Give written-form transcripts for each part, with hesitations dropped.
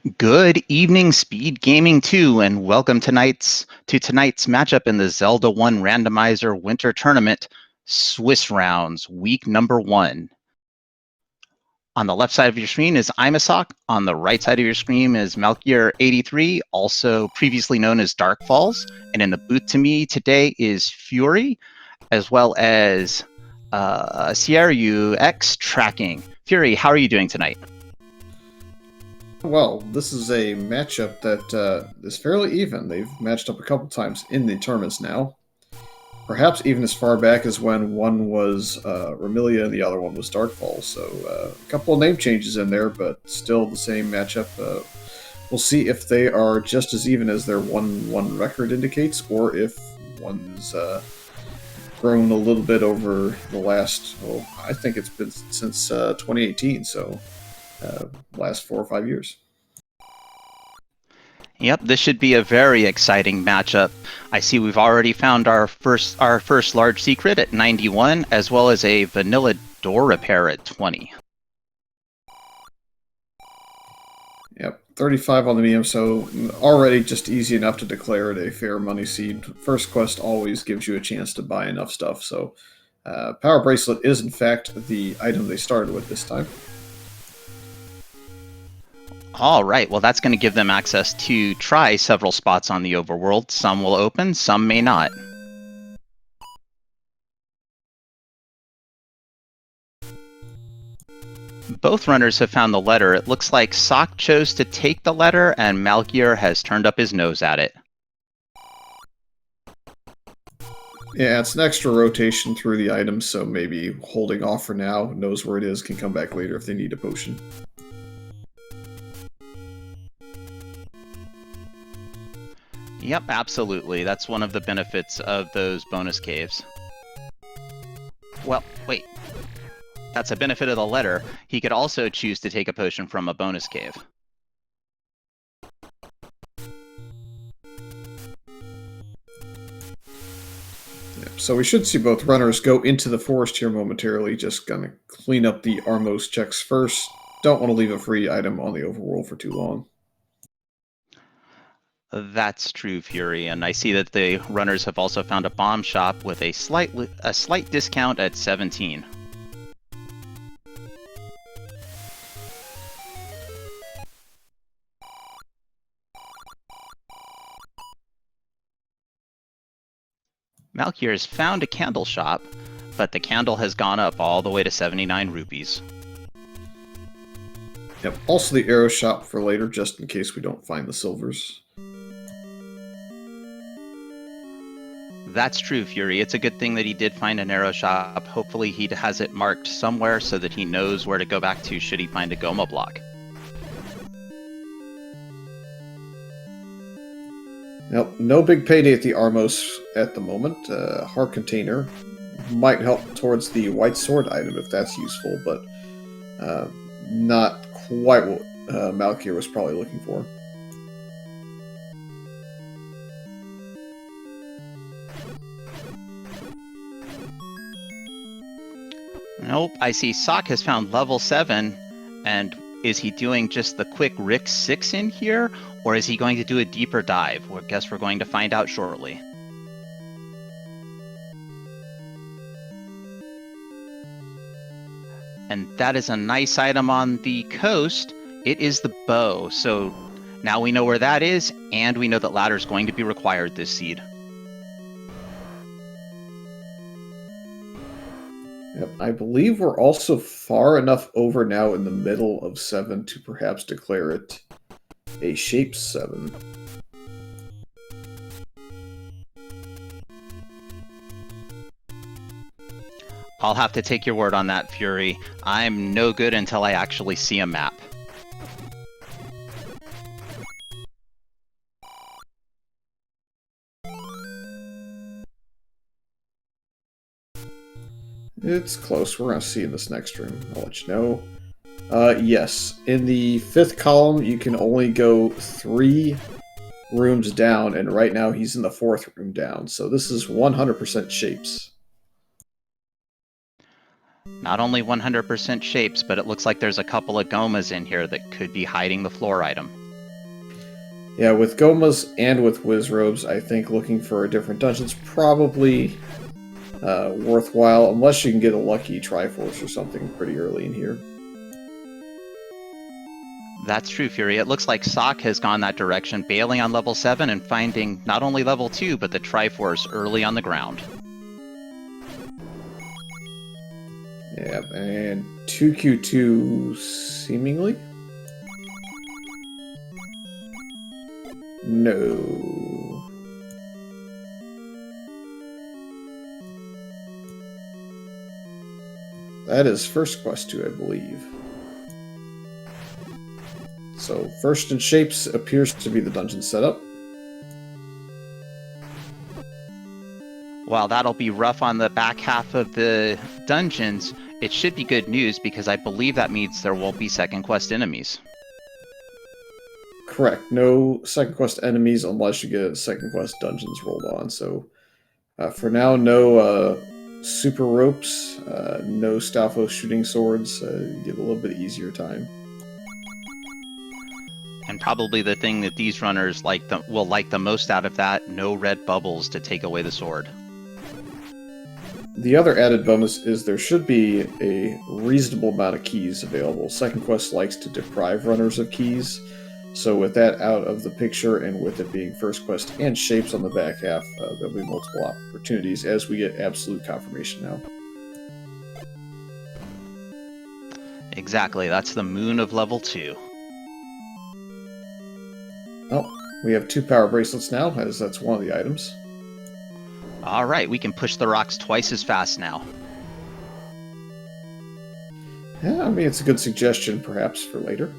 Good evening, Speed Gaming 2, and welcome tonight's matchup in the Zelda 1 Randomizer Winter Tournament, Swiss Rounds, week number 1. On the left side of your screen is Imasock. On the right side of your screen is Malkier 83, also previously known as Dark Falls. And in the booth to me today is Fury, as well as Sierra UX Tracking. Fury, how are you doing tonight? Well, this is a matchup that is fairly even. They've matched up a couple times in the tournaments now. Perhaps even as far back as when one was Remilia and the other one was Darkfall. So a couple of name changes in there, but still the same matchup. We'll see if they are just as even as their 1-1 record indicates, or if one's grown a little bit over the last, well, I think it's been since 2018, so last 4 or 5 years. Yep, this should be a very exciting matchup. I see we've already found our first large secret at 91, as well as a vanilla door repair at 20. Yep, 35 on the medium, so already just easy enough to declare it a fair money seed. First quest always gives you a chance to buy enough stuff, so Power Bracelet is in fact the item they started with this time. All right, well that's going to give them access to try several spots on the overworld. Some will open, some may not. Both runners have found the letter. It looks like Sock chose to take the letter and Malkier has turned up his nose at it. Yeah, it's an extra rotation through the items, so maybe holding off for now, knows where it is, can come back later if they need a potion. Yep, absolutely. That's one of the benefits of those bonus caves. Well, wait. That's a benefit of the letter. He could also choose to take a potion from a bonus cave. Yep, so we should see both runners go into the forest here momentarily, just gonna clean up the Armos checks first. Don't want to leave a free item on the overworld for too long. That's true, Fury, and I see that the runners have also found a bomb shop with a slight discount at 17. Malkier has found a candle shop, but the candle has gone up all the way to 79 rupees. Yep, also the arrow shop for later, just in case we don't find the silvers. That's true, Fury. It's a good thing that he did find an arrow shop. Hopefully he has it marked somewhere so that he knows where to go back to should he find a Goma block. Yep, no big payday at the Armos at the moment. Heart Container might help towards the White Sword item if that's useful, but not quite what Malkier was probably looking for. Nope, I see Sock has found level 7, and is he doing just the quick Rick 6 in here, or is he going to do a deeper dive? Well, I guess we're going to find out shortly. And that is a nice item on the coast. It is the bow, so now we know where that is, and we know that ladder is going to be required this seed. Yep, I believe we're also far enough over now in the middle of 7 to perhaps declare it a shape 7. I'll have to take your word on that, Fury. I'm no good until I actually see a map. It's close. We're going to see in this next room. I'll let you know. Yes. In the 5th column, you can only go 3 rooms down, and right now he's in the 4th room down. So this is 100% shapes. Not only 100% shapes, but it looks like there's a couple of Gomas in here that could be hiding the floor item. Yeah, with Gomas and with Wizrobes, I think looking for a different dungeon's probably worthwhile, unless you can get a lucky Triforce or something pretty early in here. That's true, Fury. It looks like Sock has gone that direction, bailing on level 7 and finding not only level 2, but the Triforce early on the ground. Yeah, and 2Q2 seemingly? No. That is first quest 2, I believe. So, First in Shapes appears to be the dungeon setup. While that'll be rough on the back half of the dungeons, it should be good news because I believe that means there won't be second quest enemies. Correct. No second quest enemies unless you get second quest dungeons rolled on. So, for now, no super ropes, no Stalfos shooting swords. You get a little bit easier time. And probably the thing that these runners will like the most out of that, no red bubbles to take away the sword. The other added bonus is there should be a reasonable amount of keys available. Second Quest likes to deprive runners of keys, so with that out of the picture and with it being First Quest and Shapes on the back half, there'll be multiple opportunities as we get absolute confirmation now. Exactly, that's the moon of level 2. Oh, we have 2 power bracelets now, as that's one of the items. Alright, we can push the rocks twice as fast now. Yeah, I mean, it's a good suggestion, perhaps, for later.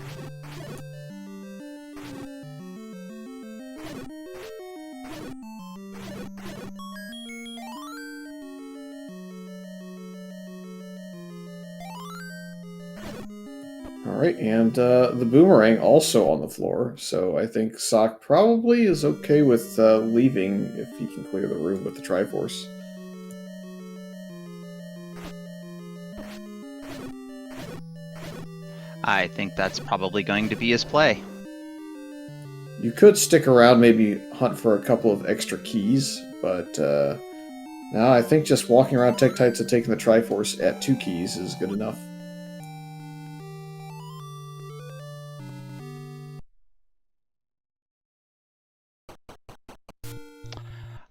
Alright, and the boomerang also on the floor, so I think Sock probably is okay with leaving if he can clear the room with the Triforce. I think that's probably going to be his play. You could stick around, maybe hunt for a couple of extra keys, but now I think just walking around Tektites and taking the Triforce at 2 keys is good enough.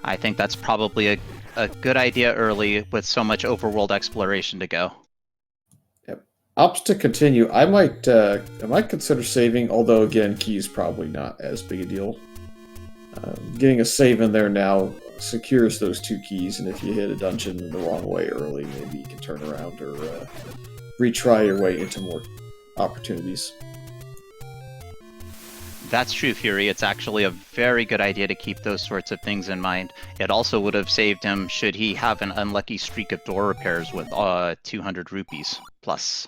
I think that's probably a good idea early with so much overworld exploration to go. Yep. Ops to continue. I might consider saving, although again, keys probably not as big a deal. Getting a save in there now secures those 2 keys, and if you hit a dungeon the wrong way early, maybe you can turn around or retry your way into more opportunities. That's true, Fury. It's actually a very good idea to keep those sorts of things in mind. It also would have saved him should he have an unlucky streak of door repairs with 200 rupees plus.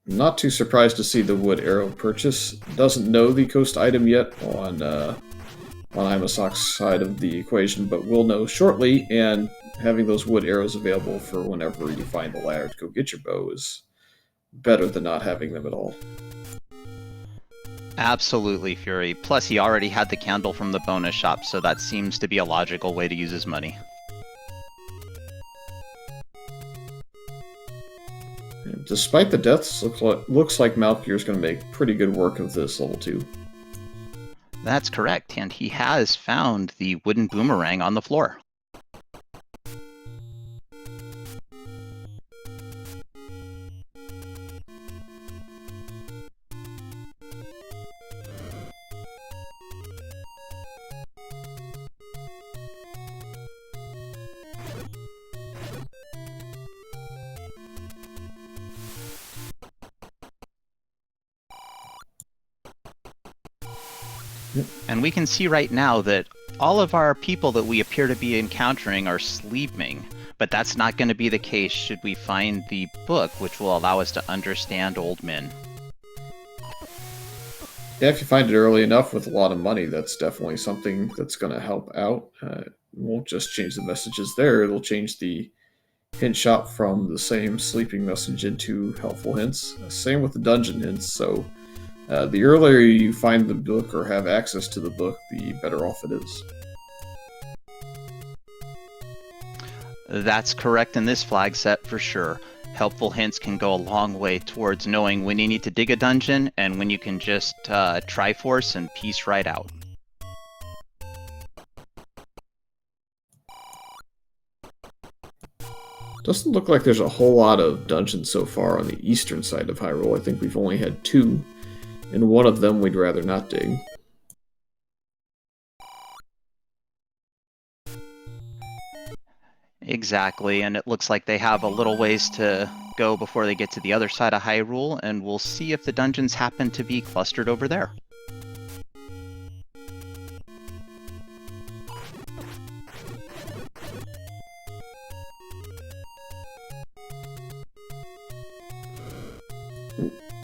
Not too surprised to see the wood arrow purchase. Doesn't know the coast item yet on Imasock's side of the equation, but will know shortly, and having those wood arrows available for whenever you find the ladder to go get your bow is better than not having them at all. Absolutely, Fury. Plus, he already had the candle from the bonus shop, so that seems to be a logical way to use his money. And despite the deaths, looks like Malkier is going to make pretty good work of this level 2. That's correct, and he has found the wooden boomerang on the floor. And we can see right now that all of our people that we appear to be encountering are sleeping, but that's not going to be the case should we find the book, which will allow us to understand old men. Yeah, if you find it early enough with a lot of money, that's definitely something that's going to help out. It won't just change the messages there, it'll change the hint shop from the same sleeping message into helpful hints. Same with the dungeon hints. So the earlier you find the book or have access to the book, the better off it is. That's correct in this flag set for sure. Helpful hints can go a long way towards knowing when you need to dig a dungeon and when you can just Triforce and piece right out. Doesn't look like there's a whole lot of dungeons so far on the eastern side of Hyrule. I think we've only had 2, and one of them we'd rather not dig. Exactly, and it looks like they have a little ways to go before they get to the other side of Hyrule, and we'll see if the dungeons happen to be clustered over there.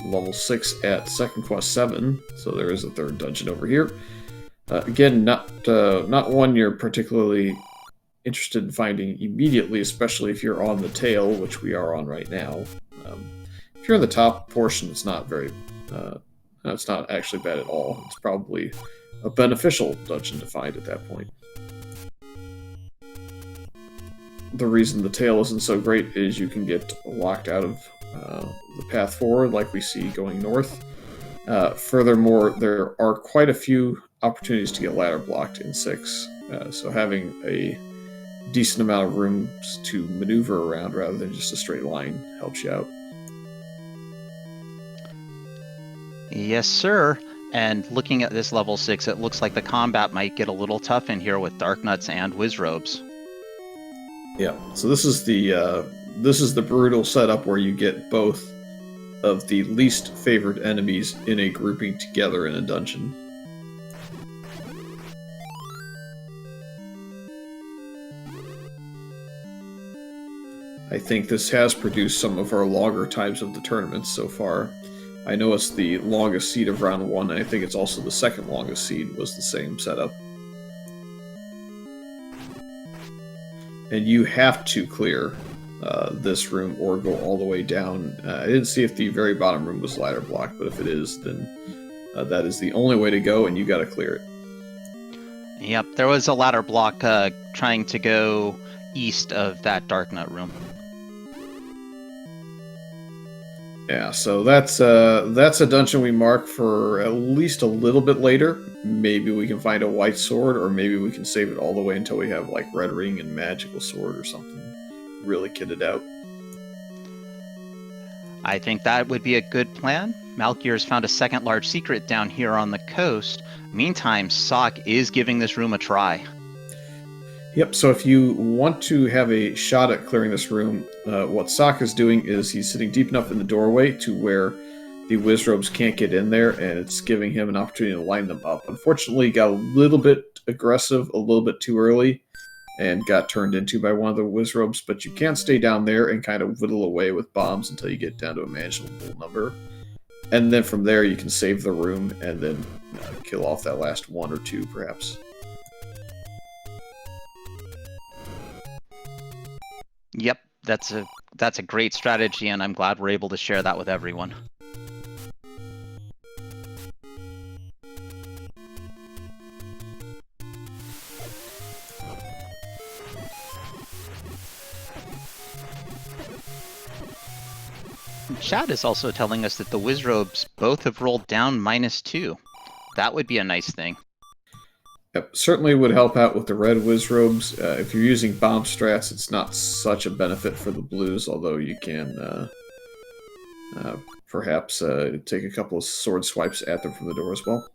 Level 6 at Second Quest 7, so there is a third dungeon over here. Again, not one you're particularly interested in finding immediately, especially if you're on the tail, which we are on right now. If you're in the top portion, it's not it's not actually bad at all. It's probably a beneficial dungeon to find at that point. The reason the tail isn't so great is you can get locked out of the path forward, like we see going north. Furthermore, there are quite a few opportunities to get ladder blocked in 6, so having a decent amount of rooms to maneuver around rather than just a straight line helps you out. Yes, sir. And looking at this level 6, it looks like the combat might get a little tough in here with Dark Nuts and Wizrobes. Yeah, so this is the brutal setup where you get both of the least favored enemies in a grouping together in a dungeon. I think this has produced some of our longer times of the tournaments so far. I know it's the longest seed of round 1, and I think it's also the second longest seed was the same setup. And you have to clear this room or go all the way down. I didn't see if the very bottom room was ladder blocked, but if it is, then that is the only way to go, and you got to clear it. Yep, there was a ladder block trying to go east of that Dark Nut room. Yeah, so that's a dungeon we mark for at least a little bit later. Maybe we can find a white sword, or maybe we can save it all the way until we have like red ring and magical sword or something really kitted out. I think that would be a good plan. Malkier's found a second large secret down here on the coast. Meantime, Sock is giving this room a try. Yep, so if you want to have a shot at clearing this room, what Sock is doing is he's sitting deep enough in the doorway to where the Wizrobes can't get in there, and it's giving him an opportunity to line them up. Unfortunately, he got a little bit aggressive, a little bit too early, and got turned into by one of the Wizrobes, but you can stay down there and kind of whittle away with bombs until you get down to a manageable number. And then from there, you can save the room and then kill off that last 1 or 2, perhaps. Yep, that's a great strategy, and I'm glad we're able to share that with everyone. Chat is also telling us that the Wizrobes both have rolled down -2. That would be a nice thing. Yep, certainly would help out with the red Wizrobes. If you're using bomb strats, it's not such a benefit for the blues, although you can perhaps take a couple of sword swipes at them from the door as well.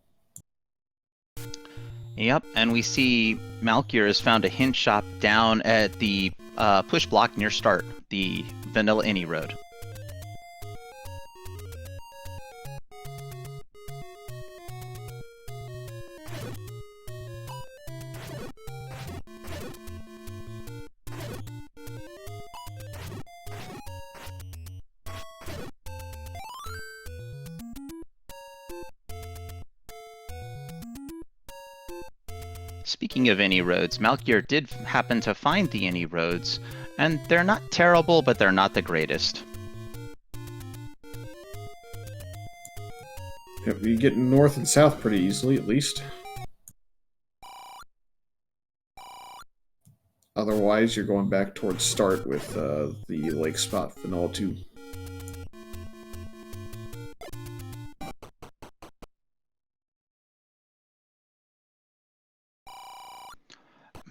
Yep, and we see Malkier has found a hint shop down at the push block near start, the Vanilla Innie Road. Speaking of Innie Roads, Malkier did happen to find the Innie Roads, And they're not terrible, but they're not the greatest. Yep, you get north and south pretty easily, at least. Otherwise, you're going back towards start with the lake spot vanilla 2.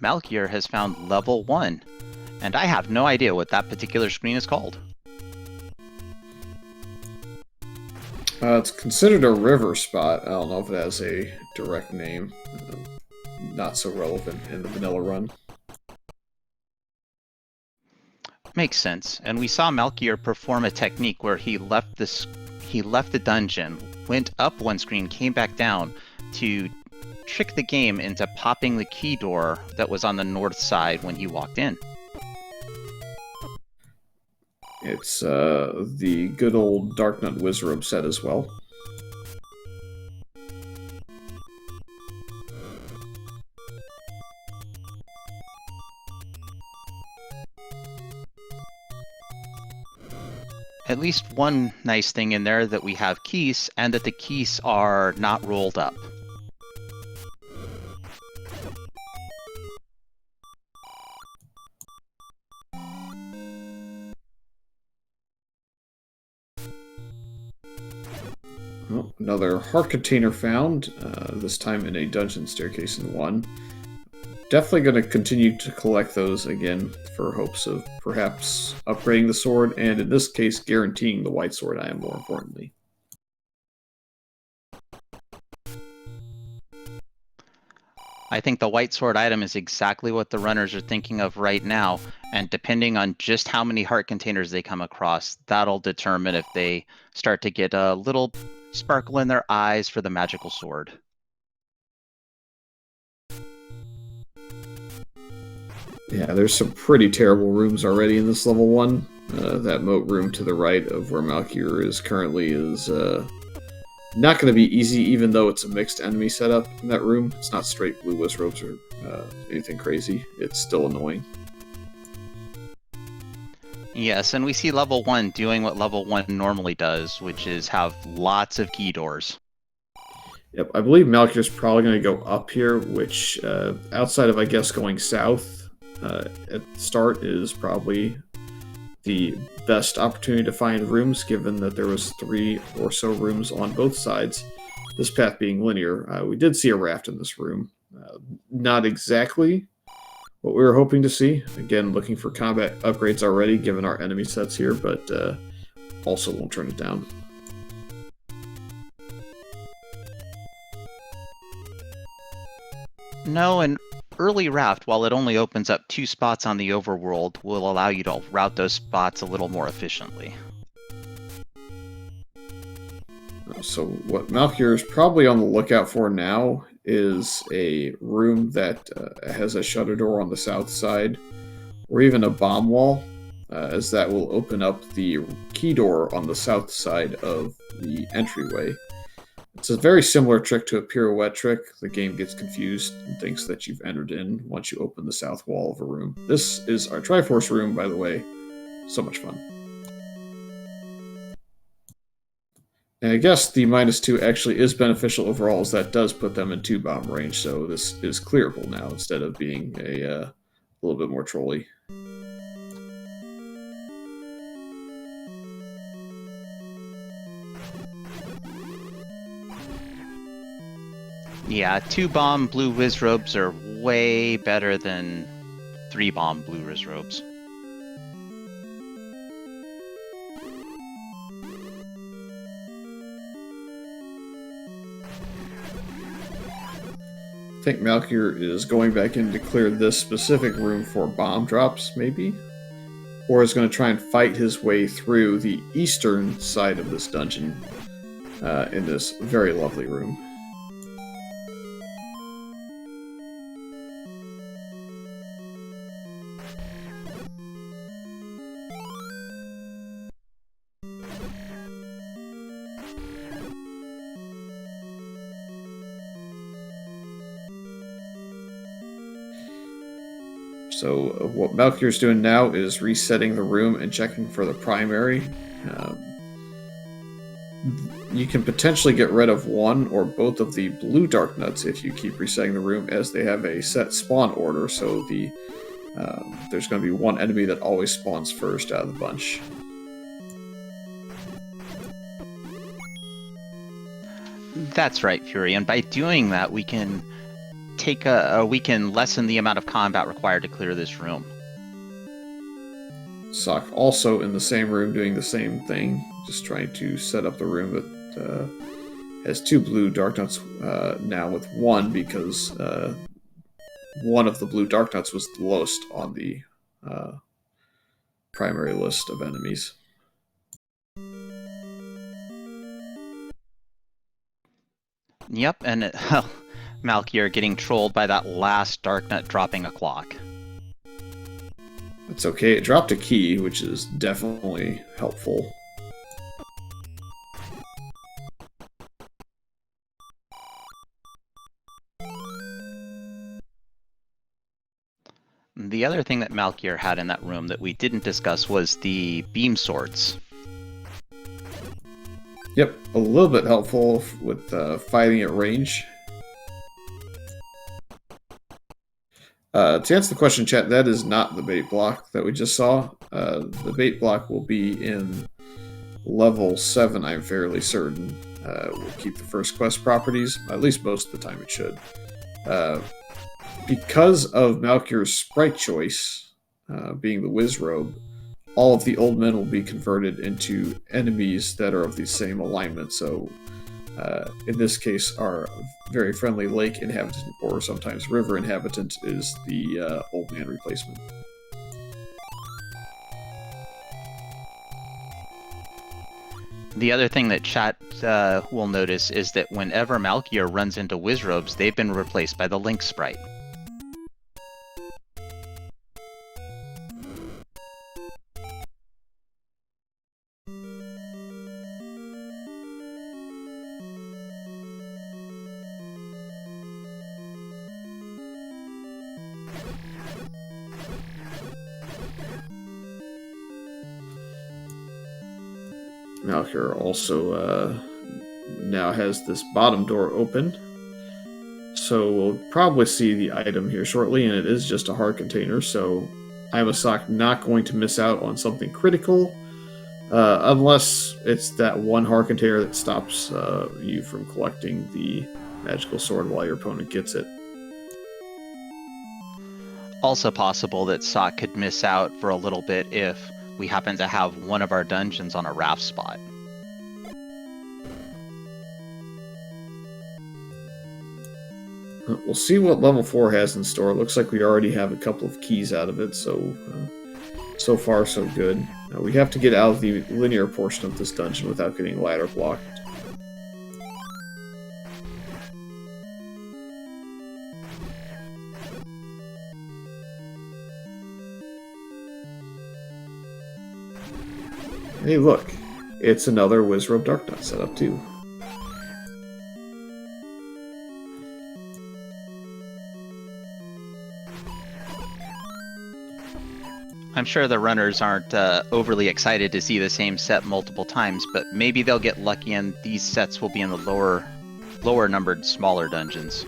Malkier has found level 1, and I have no idea what that particular screen is called. It's considered a river spot. I don't know if it has a direct name. Not so relevant in the vanilla run. Makes sense. And we saw Malkier perform a technique where he left the dungeon, went up one screen, came back down to trick the game into popping the key door that was on the north side when he walked in. It's the good old Dark Knight Wizrobe set as well. At least one nice thing in there that we have keys, and that the keys are not rolled up. Oh, another heart container found, this time in a dungeon staircase in 1. Definitely going to continue to collect those again for hopes of perhaps upgrading the sword, and in this case, guaranteeing the white sword item more importantly. I think the white sword item is exactly what the runners are thinking of right now, and depending on just how many heart containers they come across, that'll determine if they start to get a little sparkle in their eyes for the magical sword. Yeah, there's some pretty terrible rooms already in this level 1. That moat room to the right of where Malkier is currently is not going to be easy, even though it's a mixed enemy setup in that room. It's not straight blue Wizrobes or anything crazy. It's still annoying. Yes, and we see level 1 doing what level 1 normally does, which is have lots of key doors. Yep, I believe Malkier's probably going to go up here, which, outside of, I guess, going south at the start, is probably the best opportunity to find rooms, given that there was 3 or so rooms on both sides, this path being linear. We did see a raft in this room. Not exactly what we were hoping to see. Again, looking for combat upgrades already, given our enemy sets here, but also won't turn it down. No, an early raft, while it only opens up 2 spots on the overworld, will allow you to route those spots a little more efficiently. So what Malkier is probably on the lookout for now is a room that has a shutter door on the south side, or even a bomb wall, as that will open up the key door on the south side of the entryway. It's a very similar trick to a pirouette trick. The game gets confused and thinks that you've entered in once you open the south wall of a room. This is our Triforce room, by the way. So much fun. And I guess the -2 actually is beneficial overall, as that does put them in 2-bomb range, so this is clearable now instead of being a little bit more trolly. Yeah, 2-bomb blue Wizrobes are way better than 3-bomb blue Wizrobes. I think Malkier is going back in to clear this specific room for bomb drops, maybe? Or is going to try and fight his way through the eastern side of this dungeon in this very lovely room. So what Malkier's doing now is resetting the room and checking for the primary. You can potentially get rid of one or both of the blue dark nuts if you keep resetting the room, as they have a set spawn order, so there's going to be one enemy that always spawns first out of the bunch. That's right, Fury. And by doing that, we can lessen the amount of combat required to clear this room. Sock also in the same room doing the same thing, just trying to set up the room that has two blue dark nuts now with one, because one of the blue dark nuts was the lowest on the primary list of enemies. Yep, and Malkier getting trolled by that last dark nut dropping a clock. It's okay, it dropped a key, which is definitely helpful. The other thing that Malkier had in that room that we didn't discuss was the beam swords. Yep, a little bit helpful with fighting at range. To answer the question, chat, that is not the bait block that we just saw. The bait block will be in level 7, I'm fairly certain. We'll keep the first quest properties, at least most of the time it should. Because of Malkier's sprite choice, being the Wiz Robe, all of the old men will be converted into enemies that are of the same alignment. So, in this case, our very friendly lake inhabitant, or sometimes river inhabitant, is the old man replacement. The other thing that chat will notice is that whenever Malkier runs into Wizrobes, they've been replaced by the Link sprite. Malkier also now has this bottom door open, so we'll probably see the item here shortly, and it is just a heart container, so Imasock not going to miss out on something critical, unless it's that one heart container that stops you from collecting the magical sword while your opponent gets it. Also possible that Sock could miss out for a little bit if we happen to have one of our dungeons on a raft spot. We'll see what level 4 has in store. It looks like we already have a couple of keys out of it, so far so good. We have to get out of the linear portion of this dungeon without getting ladder blocked. Hey, look, it's another Wizrobe Darknut setup too. I'm sure the runners aren't overly excited to see the same set multiple times, but maybe they'll get lucky and these sets will be in the lower numbered, smaller dungeons.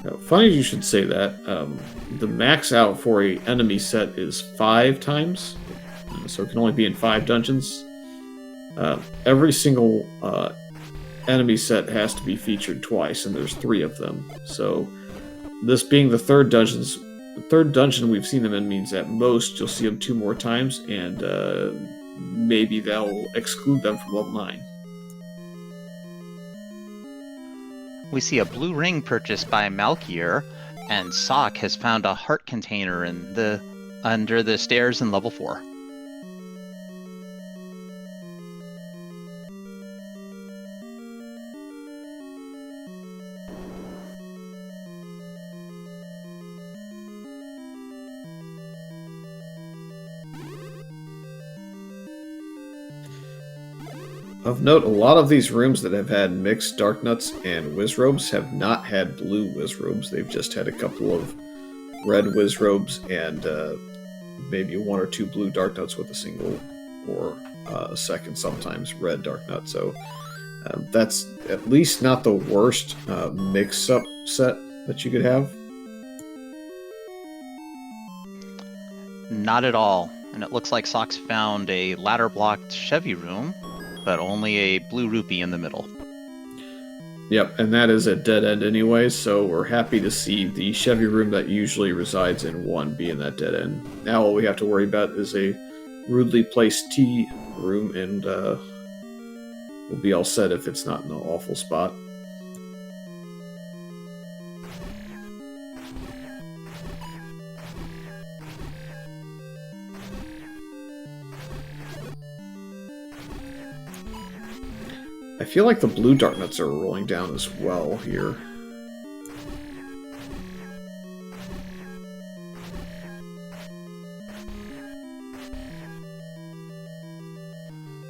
Now, funny you should say that. The max out for a enemy set is 5 times, so it can only be in 5 dungeons. Every single enemy set has to be featured twice, and there's 3 of them. So this being the third dungeon we've seen them in means at most you'll see them 2 more times, and maybe they'll exclude them from level 9. We see a blue ring purchased by Malkier, and Sock has found a heart container under the stairs in level 4. Of note, a lot of these rooms that have had mixed Darknuts and Wizrobes have not had blue Wizrobes. They've just had a couple of red whiz robes and maybe 1 or 2 blue dark nuts with a single or a second, sometimes red dark nut. So that's at least not the worst mix-up set that you could have. Not at all. And it looks like Sock's found a ladder-blocked Chevy room, but only a blue rupee in the middle. Yep, and that is a dead end anyway, so we're happy to see the Chevy room that usually resides in 1 be in that dead end. Now all we have to worry about is a rudely placed T room, and we'll be all set if it's not in an awful spot. I feel like the blue dark nuts are rolling down as well here.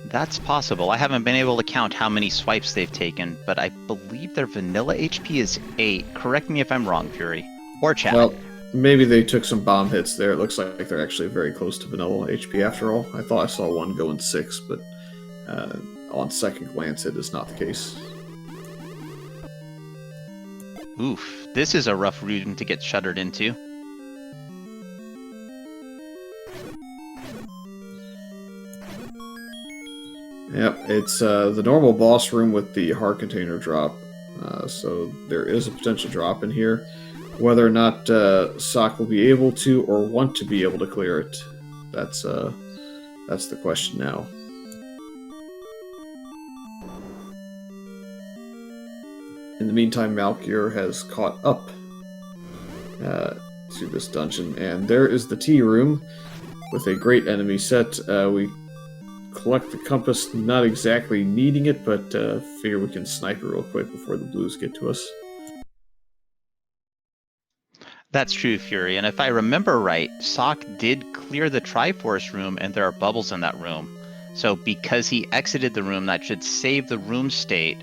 That's possible. I haven't been able to count how many swipes they've taken, but I believe their vanilla HP is 8. Correct me if I'm wrong, Fury. Or chat. Well, maybe they took some bomb hits there. It looks like they're actually very close to vanilla HP after all. I thought I saw one go in 6, but on second glance it is not the case. Oof, this is a rough room to get shuttered into. Yep, it's the normal boss room with the heart container drop, so there is a potential drop in here. Whether or not Sock will be able to or want to be able to clear it, that's the question now. In the meantime, Malkier has caught up to this dungeon, and there is the tea room with a great enemy set. We collect the compass, not exactly needing it, but figure we can snipe it real quick before the blues get to us. That's true, Fury, and if I remember right, Sock did clear the Triforce room, and there are bubbles in that room. So because he exited the room, that should save the room state,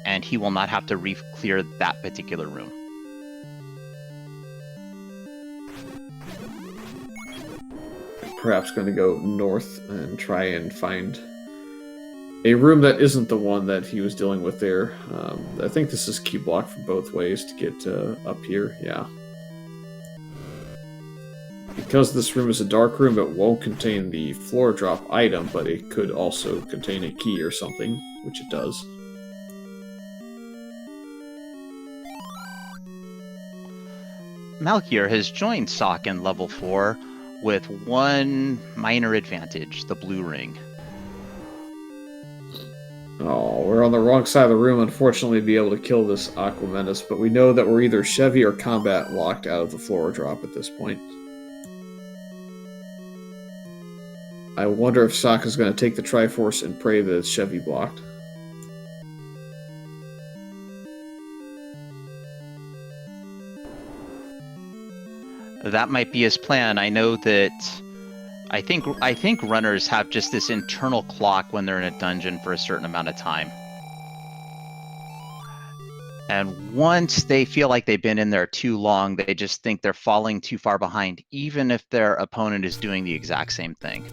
and he will not have to re-clear that particular room. Perhaps going to go north and try and find a room that isn't the one that he was dealing with there. I think this is key block for both ways to get up here, yeah. Because this room is a dark room, it won't contain the floor drop item, but it could also contain a key or something, which it does. Malkier has joined Sock in level 4 with one minor advantage, the blue ring. Oh, we're on the wrong side of the room, unfortunately, to be able to kill this Aquamentus, but we know that we're either Chevy or combat locked out of the floor drop at this point. I wonder if Sock is going to take the Triforce and pray that it's Chevy blocked. That might be his plan. I know that I think runners have just this internal clock when they're in a dungeon for a certain amount of time. And once they feel like they've been in there too long, they just think they're falling too far behind, even if their opponent is doing the exact same thing.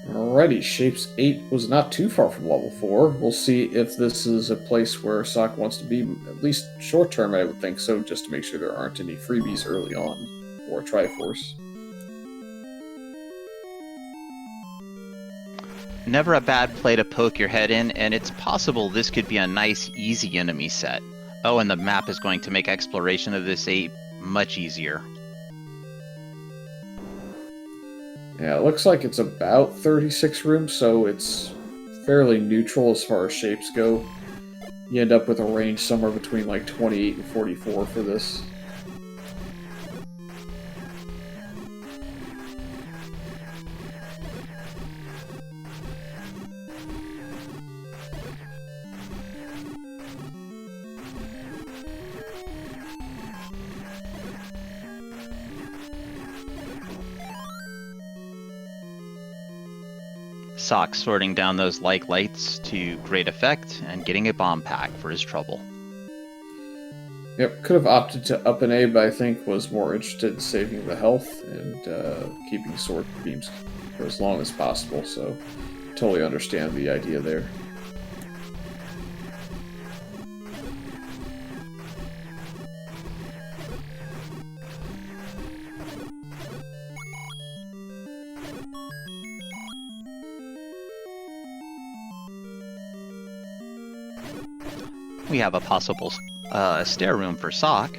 Alrighty, Shapes 8 was not too far from level 4. We'll see if this is a place where Sock wants to be, at least short term, I would think so, just to make sure there aren't any freebies early on, or Triforce. Never a bad play to poke your head in, and it's possible this could be a nice, easy enemy set. Oh, and the map is going to make exploration of this 8 much easier. Yeah, it looks like it's about 36 rooms, so it's fairly neutral as far as shapes go. You end up with a range somewhere between like 28 and 44 for this. Imasock sorting down those like lights to great effect and getting a bomb pack for his trouble. Yep, could have opted to up an A, but I think was more interested in saving the health and keeping sword beams for as long as possible, so totally understand the idea there. We have a possible stair room for Sock.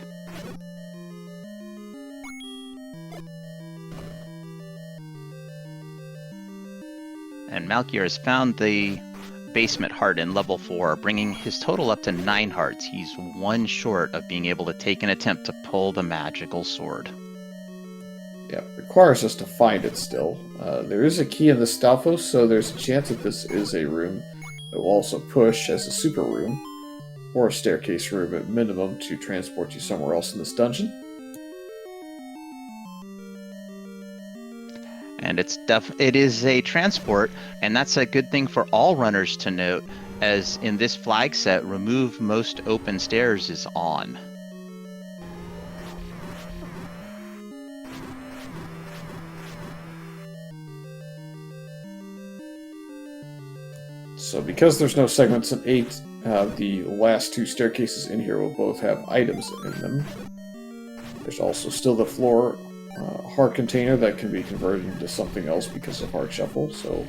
And Malkier has found the basement heart in level 4, bringing his total up to 9 hearts. He's one short of being able to take an attempt to pull the magical sword. Yeah, requires us to find it still. There is a key in the Stalfos, so there's a chance that this is a room that will also push as a super room, or a staircase room at minimum to transport you somewhere else in this dungeon. And it is a transport, and that's a good thing for all runners to note, as in this flag set, remove most open stairs is on. So because there's no segments in 8, the last 2 staircases in here will both have items in them. There's also still the floor heart container that can be converted into something else because of heart shuffle, so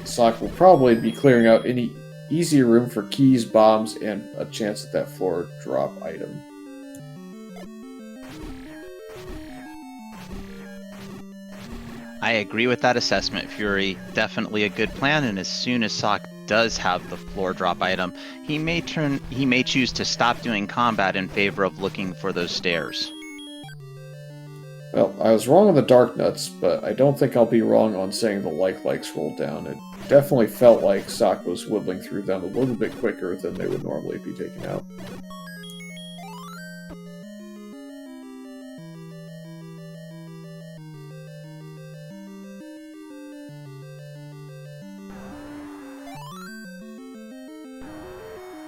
Sock will probably be clearing out any easy room for keys, bombs, and a chance at that floor drop item. I agree with that assessment, Fury. Definitely a good plan, and as soon as Sock does have the floor drop item, he may choose to stop doing combat in favor of looking for those stairs. Well, I was wrong on the Dark Nuts, but I don't think I'll be wrong on saying the likes rolled down. It definitely felt like Sock was whittling through them a little bit quicker than they would normally be taken out.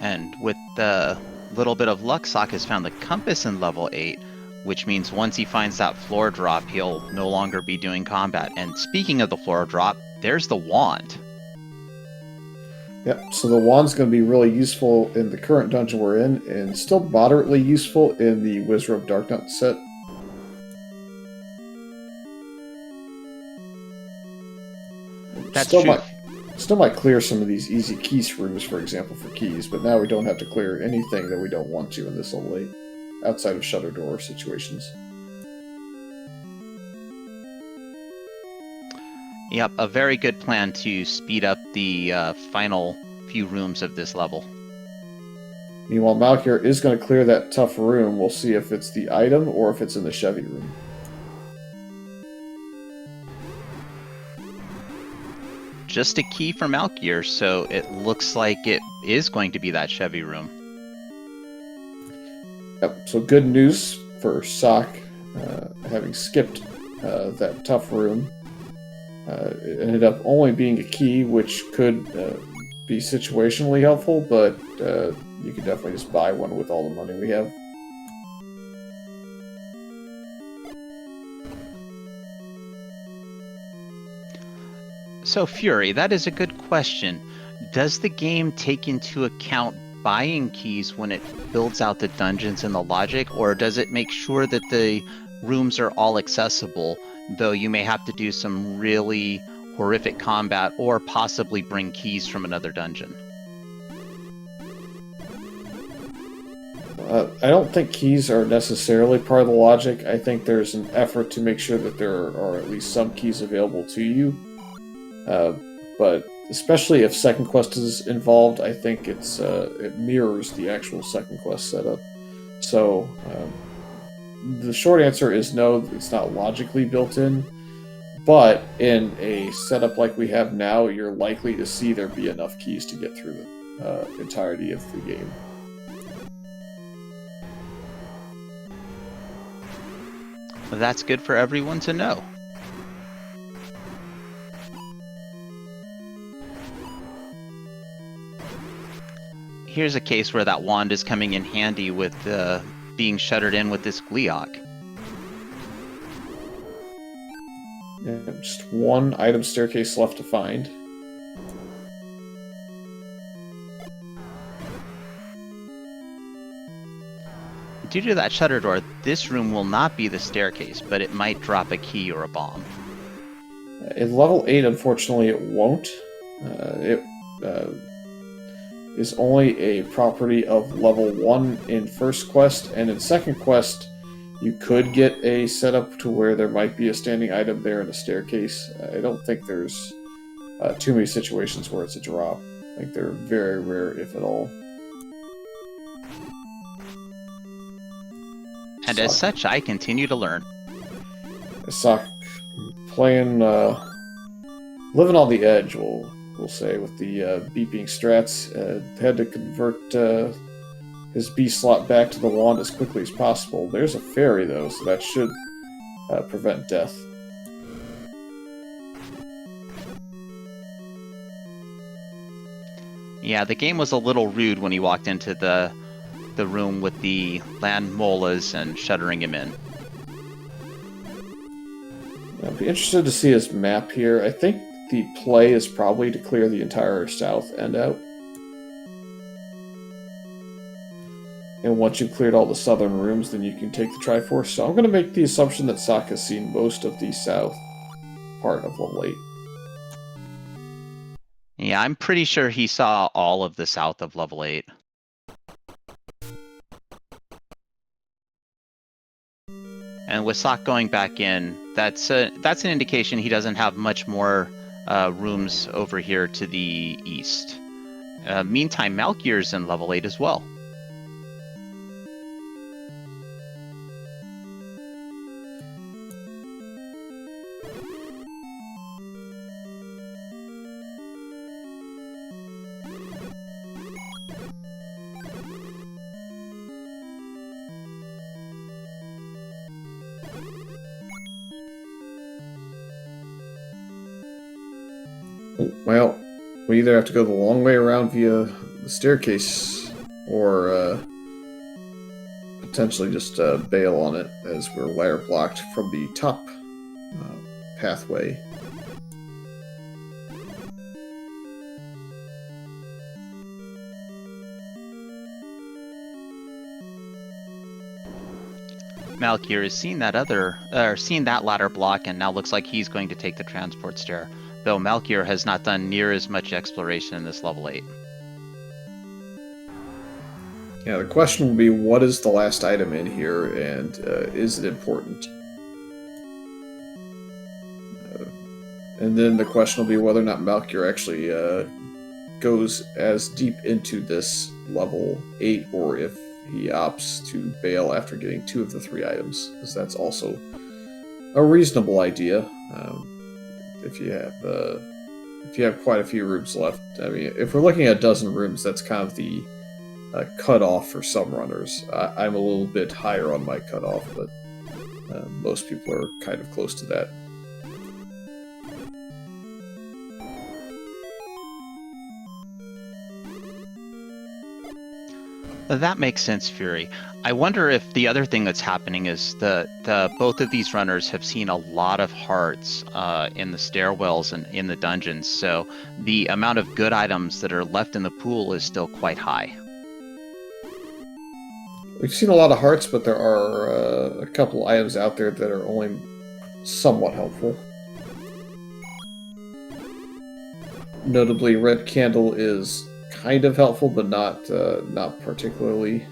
And with the little bit of luck, Sock has found the compass in level 8, which means once he finds that floor drop, he'll no longer be doing combat. And speaking of the floor drop, there's the wand. Yep, so the wand's going to be really useful in the current dungeon we're in, and still moderately useful in the Wizard of Darknut set. That's true. Still might clear some of these easy keys rooms, for example, for keys, but now we don't have to clear anything that we don't want to in this level 8, outside of shutter door situations. Yep, a very good plan to speed up the final few rooms of this level. Meanwhile, Malkier is going to clear that tough room. We'll see if it's the item or if it's in the Chevy room. Just a key from Malkier, so it looks like it is going to be that Chevy room. Yep, so good news for Sock, having skipped that tough room. It ended up only being a key, which could be situationally helpful, but you can definitely just buy one with all the money we have. So, Fury, that is a good question. Does the game take into account buying keys when it builds out the dungeons and the logic, or does it make sure that the rooms are all accessible, though you may have to do some really horrific combat or possibly bring keys from another dungeon? I don't think keys are necessarily part of the logic. I think there's an effort to make sure that there are at least some keys available to you. But especially if second quest is involved, I think it mirrors the actual second quest setup. So the short answer is no, it's not logically built in. But in a setup like we have now, you're likely to see there be enough keys to get through the entirety of the game. That's good for everyone to know. Here's a case where that wand is coming in handy with being shuttered in with this Gleeok. Yeah, just one item staircase left to find. Due to that shutter door, this room will not be the staircase, but it might drop a key or a bomb. In level 8, unfortunately, it won't. It is only a property of level 1 in first quest, and in second quest, you could get a setup to where there might be a standing item there in a staircase. I don't think there's too many situations where it's a drop. I think they're very rare, if at all. And as such, I continue to learn. Imasock playing, living on the edge, we'll say, with the beeping strats. Had to convert his B slot back to the wand as quickly as possible. There's a fairy, though, so that should prevent death. Yeah, the game was a little rude when he walked into the room with the land molas and shuttering him in. I'd be interested to see his map here. I think the play is probably to clear the entire south end out. And once you've cleared all the southern rooms, then you can take the Triforce. So I'm going to make the assumption that Sock has seen most of the south part of level 8. Yeah, I'm pretty sure he saw all of the south of level 8. And with Sock going back in, that's an indication he doesn't have much more rooms over here to the east. Meantime, Malkier's in level 8 as well. Well, we either have to go the long way around via the staircase, or potentially just bail on it, as we're layer blocked from the top pathway. Malkier has seen that ladder block, and now looks like he's going to take the transport stair. Though Malkier has not done near as much exploration in this level 8. Yeah, the question will be, what is the last item in here, and is it important? And then the question will be whether or not Malkier actually goes as deep into this level 8, or if he opts to bail after getting 2 of the 3 items, because that's also a reasonable idea. If you have quite a few rooms left. I mean, if we're looking at a dozen rooms, that's kind of the cutoff for some runners. I'm a little bit higher on my cutoff, but most people are kind of close to that. That makes sense, Fury. I wonder if the other thing that's happening is that both of these runners have seen a lot of hearts in the stairwells and in the dungeons, so the amount of good items that are left in the pool is still quite high. We've seen a lot of hearts, but there are a couple items out there that are only somewhat helpful. Notably, Red Candle is kind of helpful, but not particularly.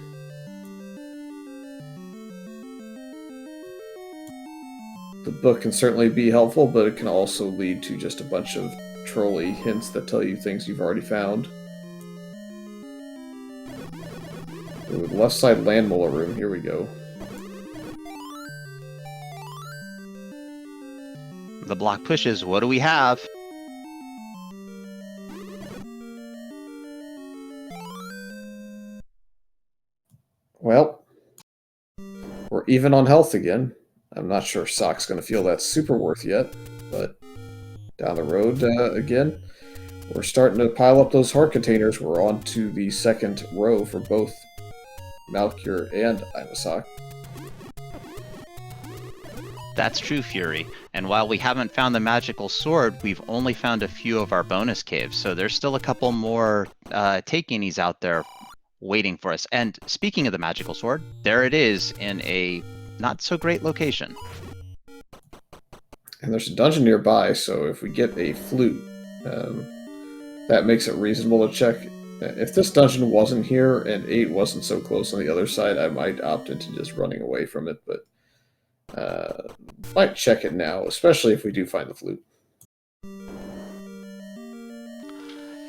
The book can certainly be helpful, but it can also lead to just a bunch of trolly hints that tell you things you've already found. Ooh, the left side landmolar room, here we go. The block pushes, what do we have? Well, we're even on health again. I'm not sure Sock's going to feel that super worth yet, but down the road again. We're starting to pile up those heart containers. We're on to the second row for both Malkier and Imasock. That's true, Fury. And while we haven't found the magical sword, we've only found a few of our bonus caves. So there's still a couple more take-inies out there waiting for us. And speaking of the magical sword, there it is in a not-so-great location. And there's a dungeon nearby, so if we get a flute, that makes it reasonable to check. If this dungeon wasn't here and 8 wasn't so close on the other side, I might opt into just running away from it, but might check it now, especially if we do find the flute.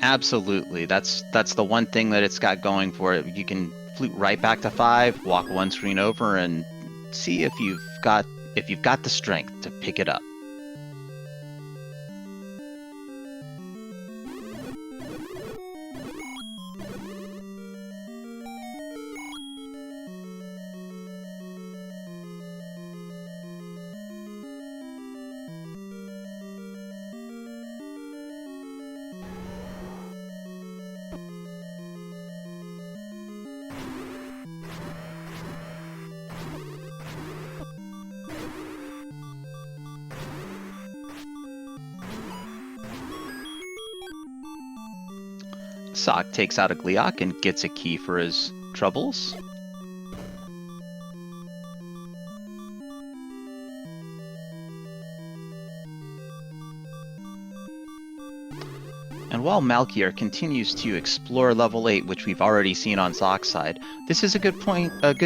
Absolutely. That's the one thing that it's got going for it. You can flute right back to 5, walk one screen over, and see if you've got the strength to pick it up. Sock takes out a Gleeok and gets a key for his troubles. And while Malkier continues to explore level 8, which we've already seen on Sock's side, this is a good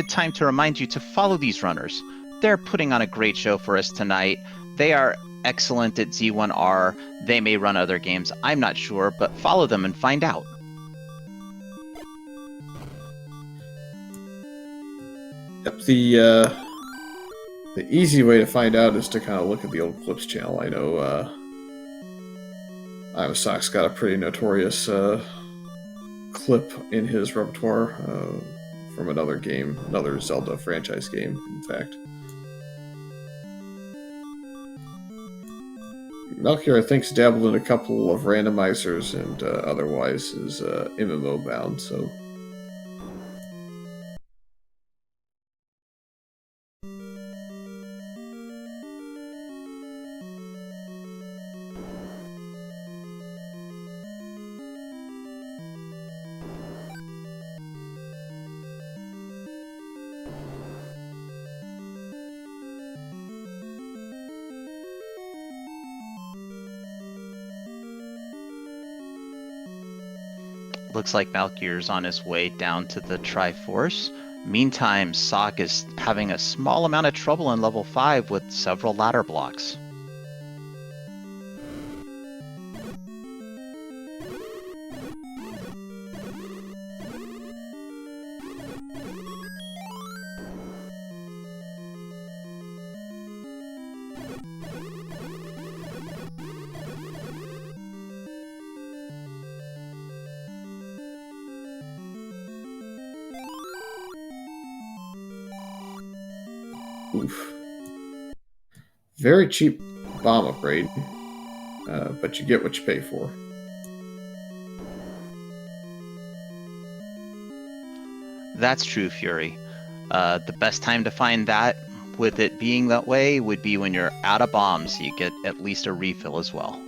time to remind you to follow these runners. They're putting on a great show for us tonight. They are excellent at Z1R. They may run other games, I'm not sure, but follow them and find out. Yep, the easy way to find out is to kind of look at the old Clips channel. I know Imasock's got a pretty notorious clip in his repertoire from another game, another Zelda franchise game, in fact. Malkier, I think, has dabbled in a couple of randomizers and otherwise is MMO bound, so... Looks like Malkier's on his way down to the Triforce. Meantime, Sock is having a small amount of trouble in level 5 with several ladder blocks. Oof. Very cheap bomb upgrade, but you get what you pay for. That's true, Fury. The best time to find that, with it being that way, would be when you're out of bombs, so you get at least a refill as well.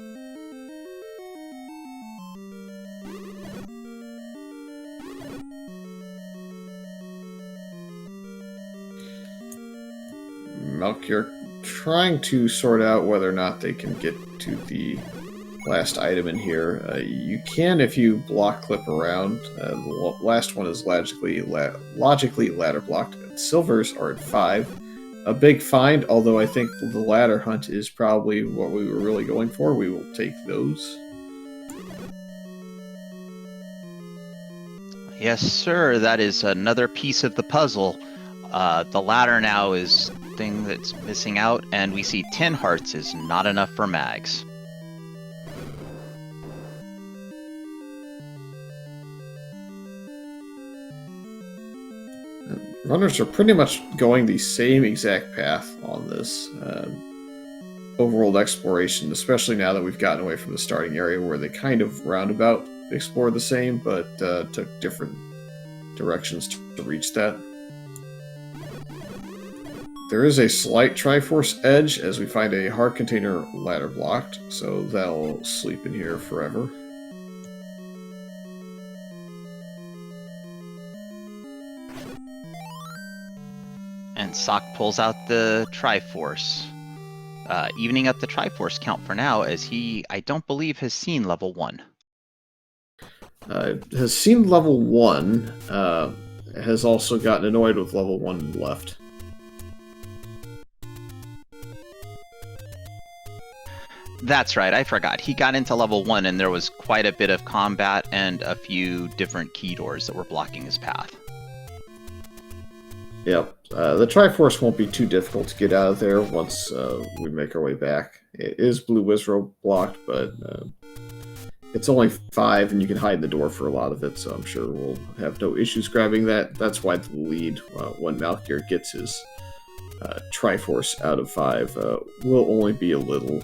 Malkier trying to sort out whether or not they can get to the last item in here. You can if you block clip around. The last one is logically ladder blocked. Silvers are at 5. A big find, although I think the ladder hunt is probably what we were really going for. We will take those. Yes, sir. That is another piece of the puzzle. The ladder now is thing that's missing out, and we see 10 hearts is not enough for mags. Runners are pretty much going the same exact path on this. overworld exploration, especially now that we've gotten away from the starting area where they kind of roundabout explored the same, but took different directions to reach that. There is a slight Triforce edge as we find a heart container ladder blocked, so that'll sleep in here forever. And Sock pulls out the Triforce, evening up the Triforce count for now, as he, I don't believe, has seen level 1. Has seen level 1, has also gotten annoyed with level 1 and left. That's right, I forgot. He got into level 1 and there was quite a bit of combat and a few different key doors that were blocking his path. Yep. The Triforce won't be too difficult to get out of there once we make our way back. It is Blue Wizard blocked, but it's only 5 and you can hide in the door for a lot of it, so I'm sure we'll have no issues grabbing that. That's why the lead, when Malkier gets his Triforce out of 5, will only be a little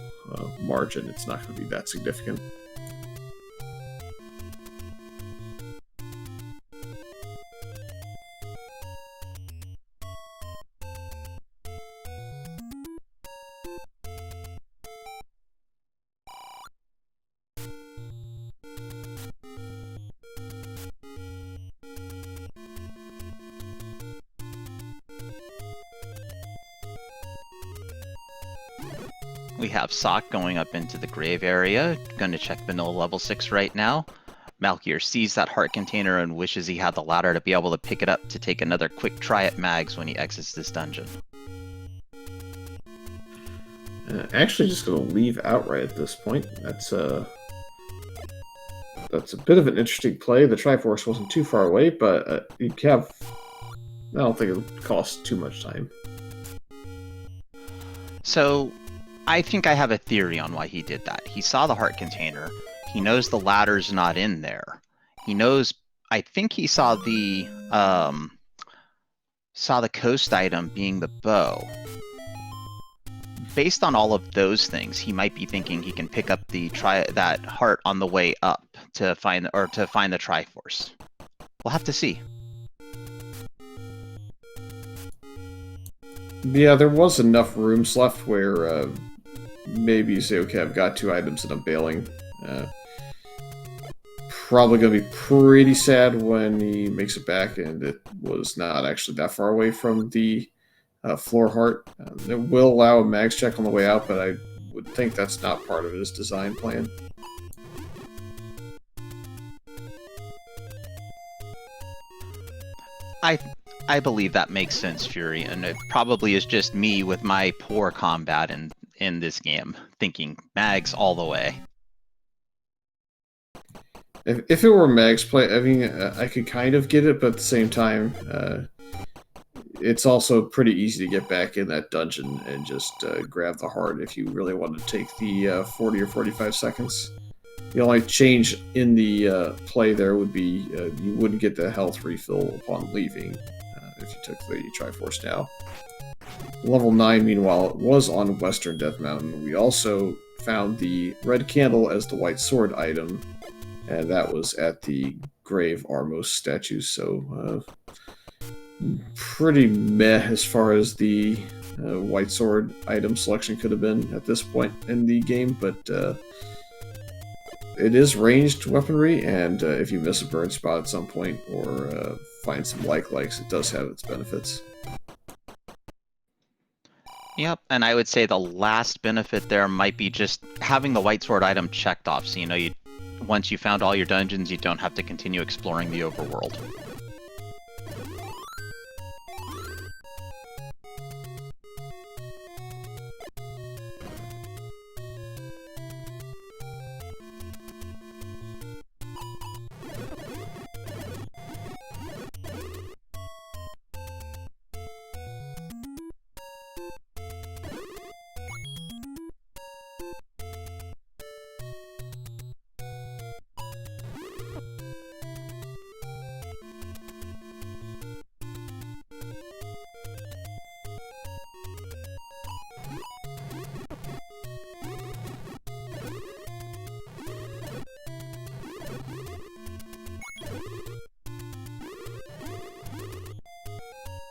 margin. It's not going to be that significant. We have Sock going up into the grave area, going to check vanilla level 6 right now. Malkier sees that heart container and wishes he had the ladder to be able to pick it up to take another quick try at mags when he exits this dungeon. Actually just going to leave outright at this point. That's a bit of an interesting play. The Triforce wasn't too far away, but you have... I don't think it would cost too much time. So, I think I have a theory on why he did that. He saw the heart container. He knows the ladder's not in there. He knows... I think he saw the coast item being the bow. Based on all of those things, he might be thinking he can pick up that heart on the way up to find the Triforce. We'll have to see. Yeah, there was enough rooms left where maybe you say, okay, I've got 2 items and I'm bailing. Probably going to be pretty sad when he makes it back and it was not actually that far away from the floor heart. It will allow a mags check on the way out, but I would think that's not part of his design plan. I believe that makes sense, Fury, and it probably is just me with my poor combat in this game, thinking mags all the way. If it were mags play, I mean, I could kind of get it, but at the same time, it's also pretty easy to get back in that dungeon and just grab the heart if you really want to take the 40 or 45 seconds. The only change in the play there would be you wouldn't get the health refill upon leaving if you took the Triforce now. Level 9, meanwhile, it was on Western Death Mountain. We also found the red candle as the white sword item, and that was at the Grave Armos statue, so pretty meh as far as the white sword item selection could have been at this point in the game, but it is ranged weaponry, and if you miss a burn spot at some point or find some likes, it does have its benefits. Yep, and I would say the last benefit there might be just having the white sword item checked off, so you know once you found all your dungeons, you don't have to continue exploring the overworld.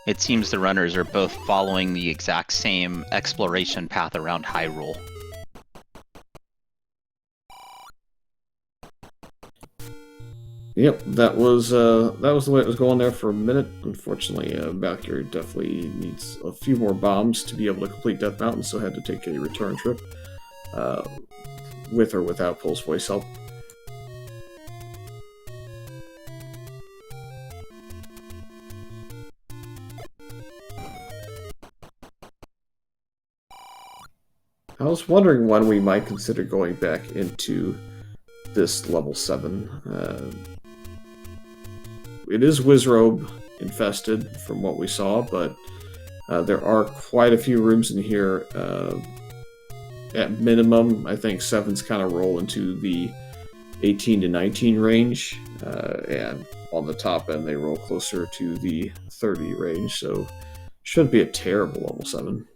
It seems the runners are both following the exact same exploration path around Hyrule. Yep, that was the way it was going there for a minute. Unfortunately, Malkier definitely needs a few more bombs to be able to complete Death Mountain, so had to take a return trip, with or without Pulse Voice help. I was wondering when we might consider going back into this level 7. It is Wizrobe infested from what we saw, but there are quite a few rooms in here. At minimum, I think 7's kind of roll into the 18 to 19 range, and on the top end they roll closer to the 30 range, so shouldn't be a terrible level 7.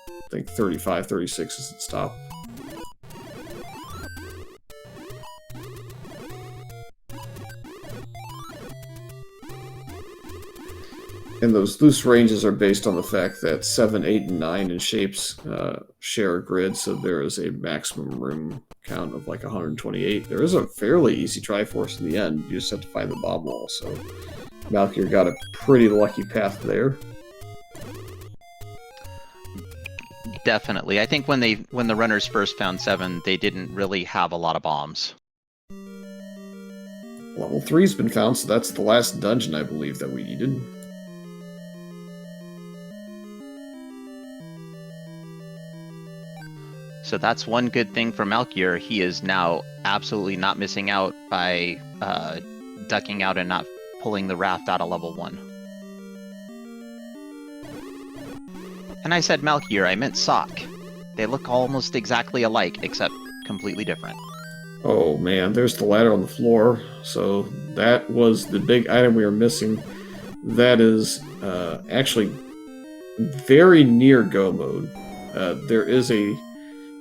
I think 35, 36 is its top. And those loose ranges are based on the fact that 7, 8, and 9 in shapes share a grid, so there is a maximum room count of like 128. There is a fairly easy Triforce in the end, you just have to find the bomb wall, so Malkier got a pretty lucky path there. Definitely. I think when the runners first found 7, they didn't really have a lot of bombs. Level 3's been found, so that's the last dungeon, I believe, that we needed. So that's one good thing for Malkier. He is now absolutely not missing out by ducking out and not pulling the raft out of level 1. And I said Malkier, I meant Sock. They look almost exactly alike, except completely different. Oh man, there's the ladder on the floor. So that was the big item we were missing. That is actually very near go mode. There is a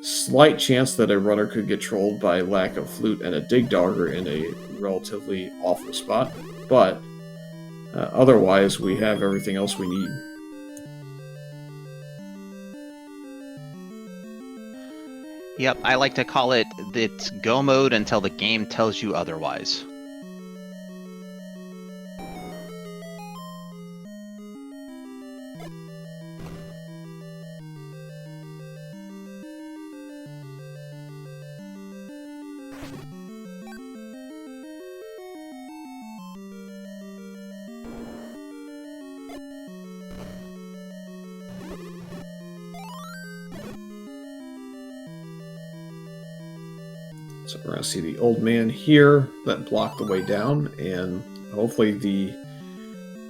slight chance that a runner could get trolled by lack of flute and a dig dogger in a relatively awful spot, but otherwise we have everything else we need. Yep, I like to call it, it's go mode until the game tells you otherwise. So we're going to see the old man here that blocked the way down, and hopefully the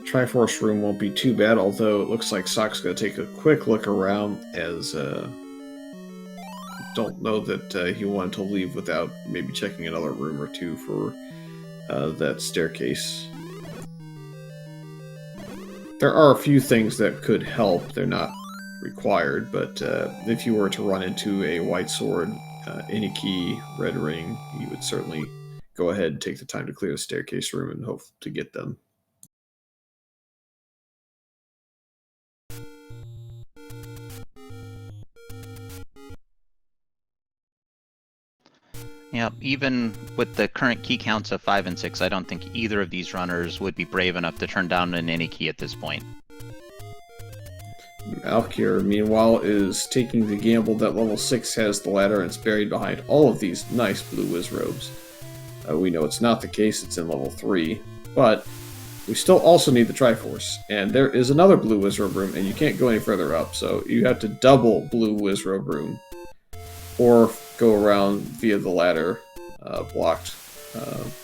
Triforce room won't be too bad, although it looks like Sock's going to take a quick look around, as don't know that he wanted to leave without maybe checking another room or two for that staircase. There are a few things that could help. They're not required, but if you were to run into a white sword, any key, red ring, you would certainly go ahead and take the time to clear the staircase room and hope to get them. Yeah, even with the current key counts of 5 and 6, I don't think either of these runners would be brave enough to turn down an any key at this point. Malkier, meanwhile, is taking the gamble that level 6 has the ladder and it's buried behind all of these nice blue Wizrobes. We know it's not the case, it's in level 3, but we still also need the Triforce, and there is another blue Wizrobe room, and you can't go any further up, so you have to double blue Wizrobe room, or go around via the ladder, blocked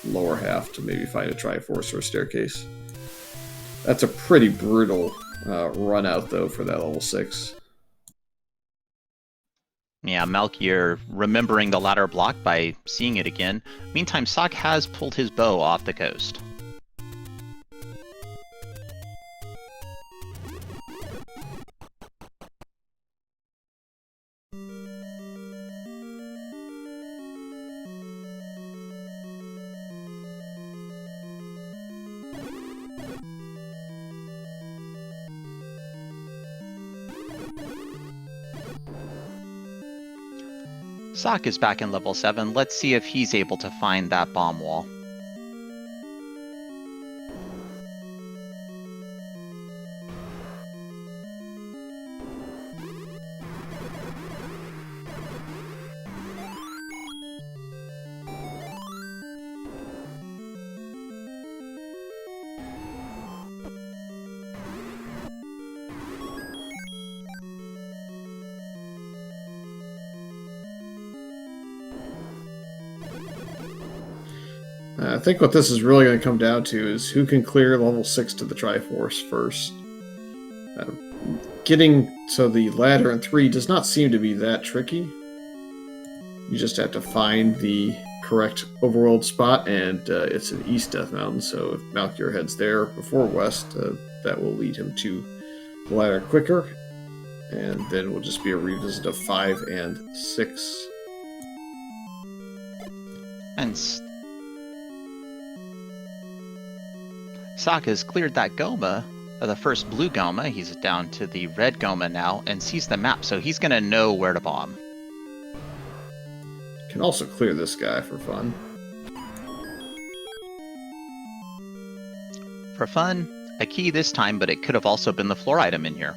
lower half to maybe find a Triforce or a staircase. That's a pretty brutal run out, though, for that level 6. Yeah, Malkier remembering the ladder block by seeing it again. Meantime, Sock has pulled his bow off the coast. Sock is back in level 7. Let's see if he's able to find that bomb wall. I think what this is really going to come down to is who can clear level 6 to the Triforce first. Getting to the ladder in 3 does not seem to be that tricky. You just have to find the correct overworld spot, and it's an East Death Mountain, so if Malkier heads there before West, that will lead him to the ladder quicker, and then will just be a revisit of 5 and 6. And Sock has cleared that Goma, the first blue Goma. He's down to the red Goma now and sees the map, so he's going to know where to bomb. Can also clear this guy for fun. For fun, a key this time, but it could have also been the floor item in here.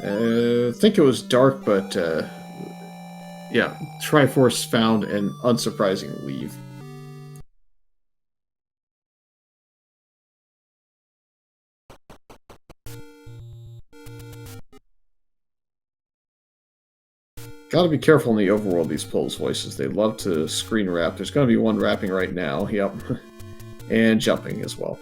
I think it was dark, but yeah, Triforce found an unsurprising leave. Gotta be careful in the overworld, these Pulse voices. They love to screen wrap. There's gonna be one wrapping right now, yep. And jumping as well.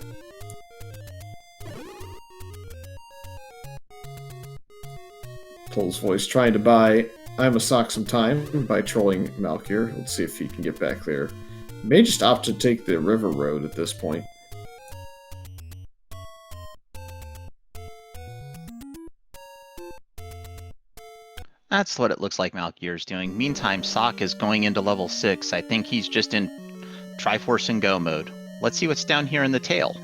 Pulse voice trying to buy Imasock some time by trolling Malkier. Let's see if he can get back there. May just opt to take the river road at this point. That's what it looks like Malkier's doing. Meantime, Sock is going into level 6. I think he's just in Triforce and Go mode. Let's see what's down here in the tail.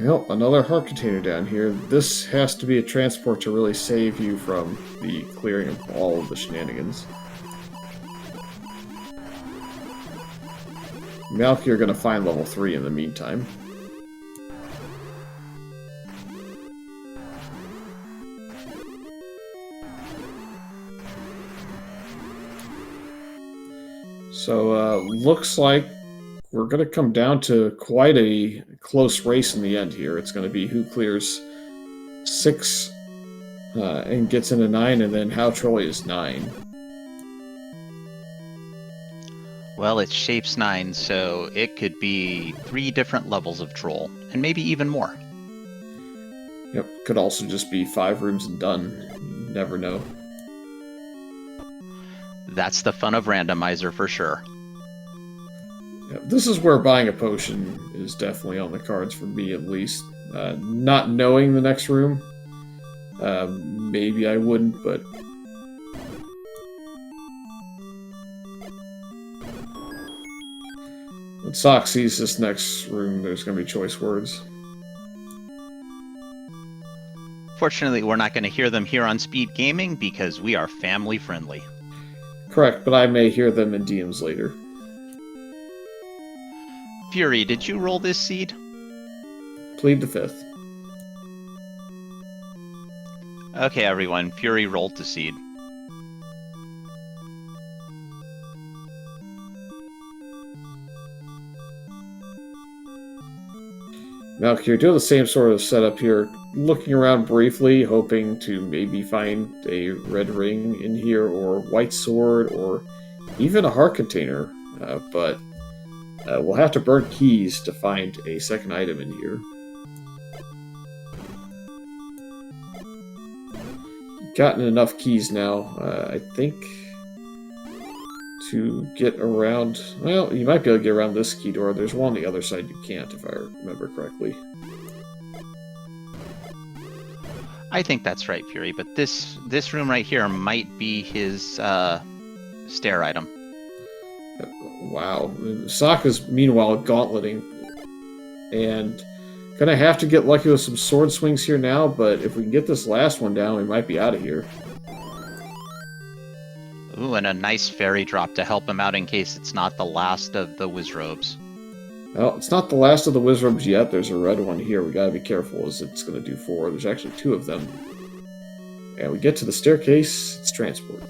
Well, another heart container down here. This has to be a transport to really save you from the clearing of all of the shenanigans. Malkier going to find level 3 in the meantime. So, looks like we're going to come down to quite a close race in the end here. It's going to be who clears 6 and gets into 9, and then how Troy is 9. Well, it's Shapes 9, so it could be 3 different levels of Troll, and maybe even more. Yep, could also just be 5 rooms and done. You never know. That's the fun of Randomizer for sure. Yeah, this is where buying a potion is definitely on the cards for me, at least. Not knowing the next room, maybe I wouldn't, but... When Sock sees this next room, there's going to be choice words. Fortunately, we're not going to hear them here on Speed Gaming because we are family friendly. Correct, but I may hear them in DMs later. Fury, did you roll this seed? Plead the 5th. Okay, everyone, Fury rolled the seed. Malkier, do the same sort of setup here. Looking around briefly, hoping to maybe find a red ring in here, or white sword, or even a heart container. But we'll have to burn keys to find a second item in here. gotten enough keys now, I think, to get around. Well, you might be able to get around this key door. There's one on the other side you can't, if I remember correctly. I think that's right, Fury, but this room right here might be his stair item. Wow. Sokka's, meanwhile, gauntleting. And gonna have to get lucky with some sword swings here now, but if we can get this last one down, we might be out of here. Ooh, and a nice fairy drop to help him out in case it's not the last of the Wizrobes. Well, it's not the last of the Wizrobes yet. There's a red one here. We gotta be careful as it's gonna do 4. There's actually 2 of them. And we get to the staircase, it's transported.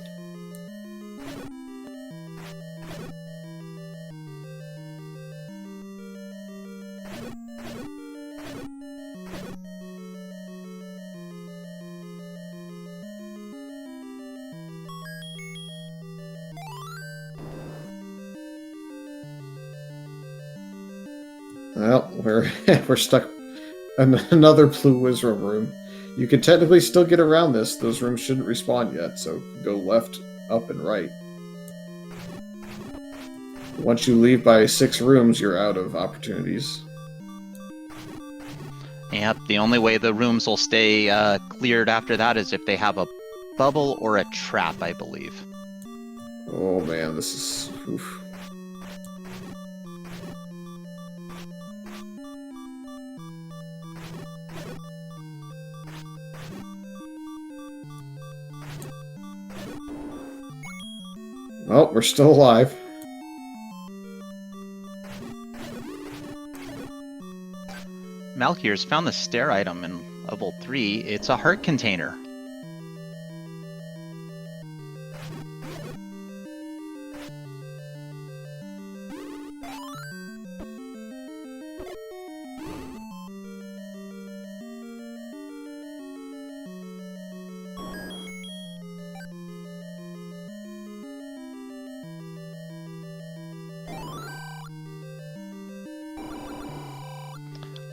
Well, we're stuck in another blue Wizrobe room. You can technically still get around this. Those rooms shouldn't respawn yet, so go left, up, and right. Once you leave by 6 rooms, you're out of opportunities. Yep, the only way the rooms will stay cleared after that is if they have a bubble or a trap, I believe. Oh man, this is... Oof. Well, we're still alive. Malkier's found the stair item in level 3. It's a heart container.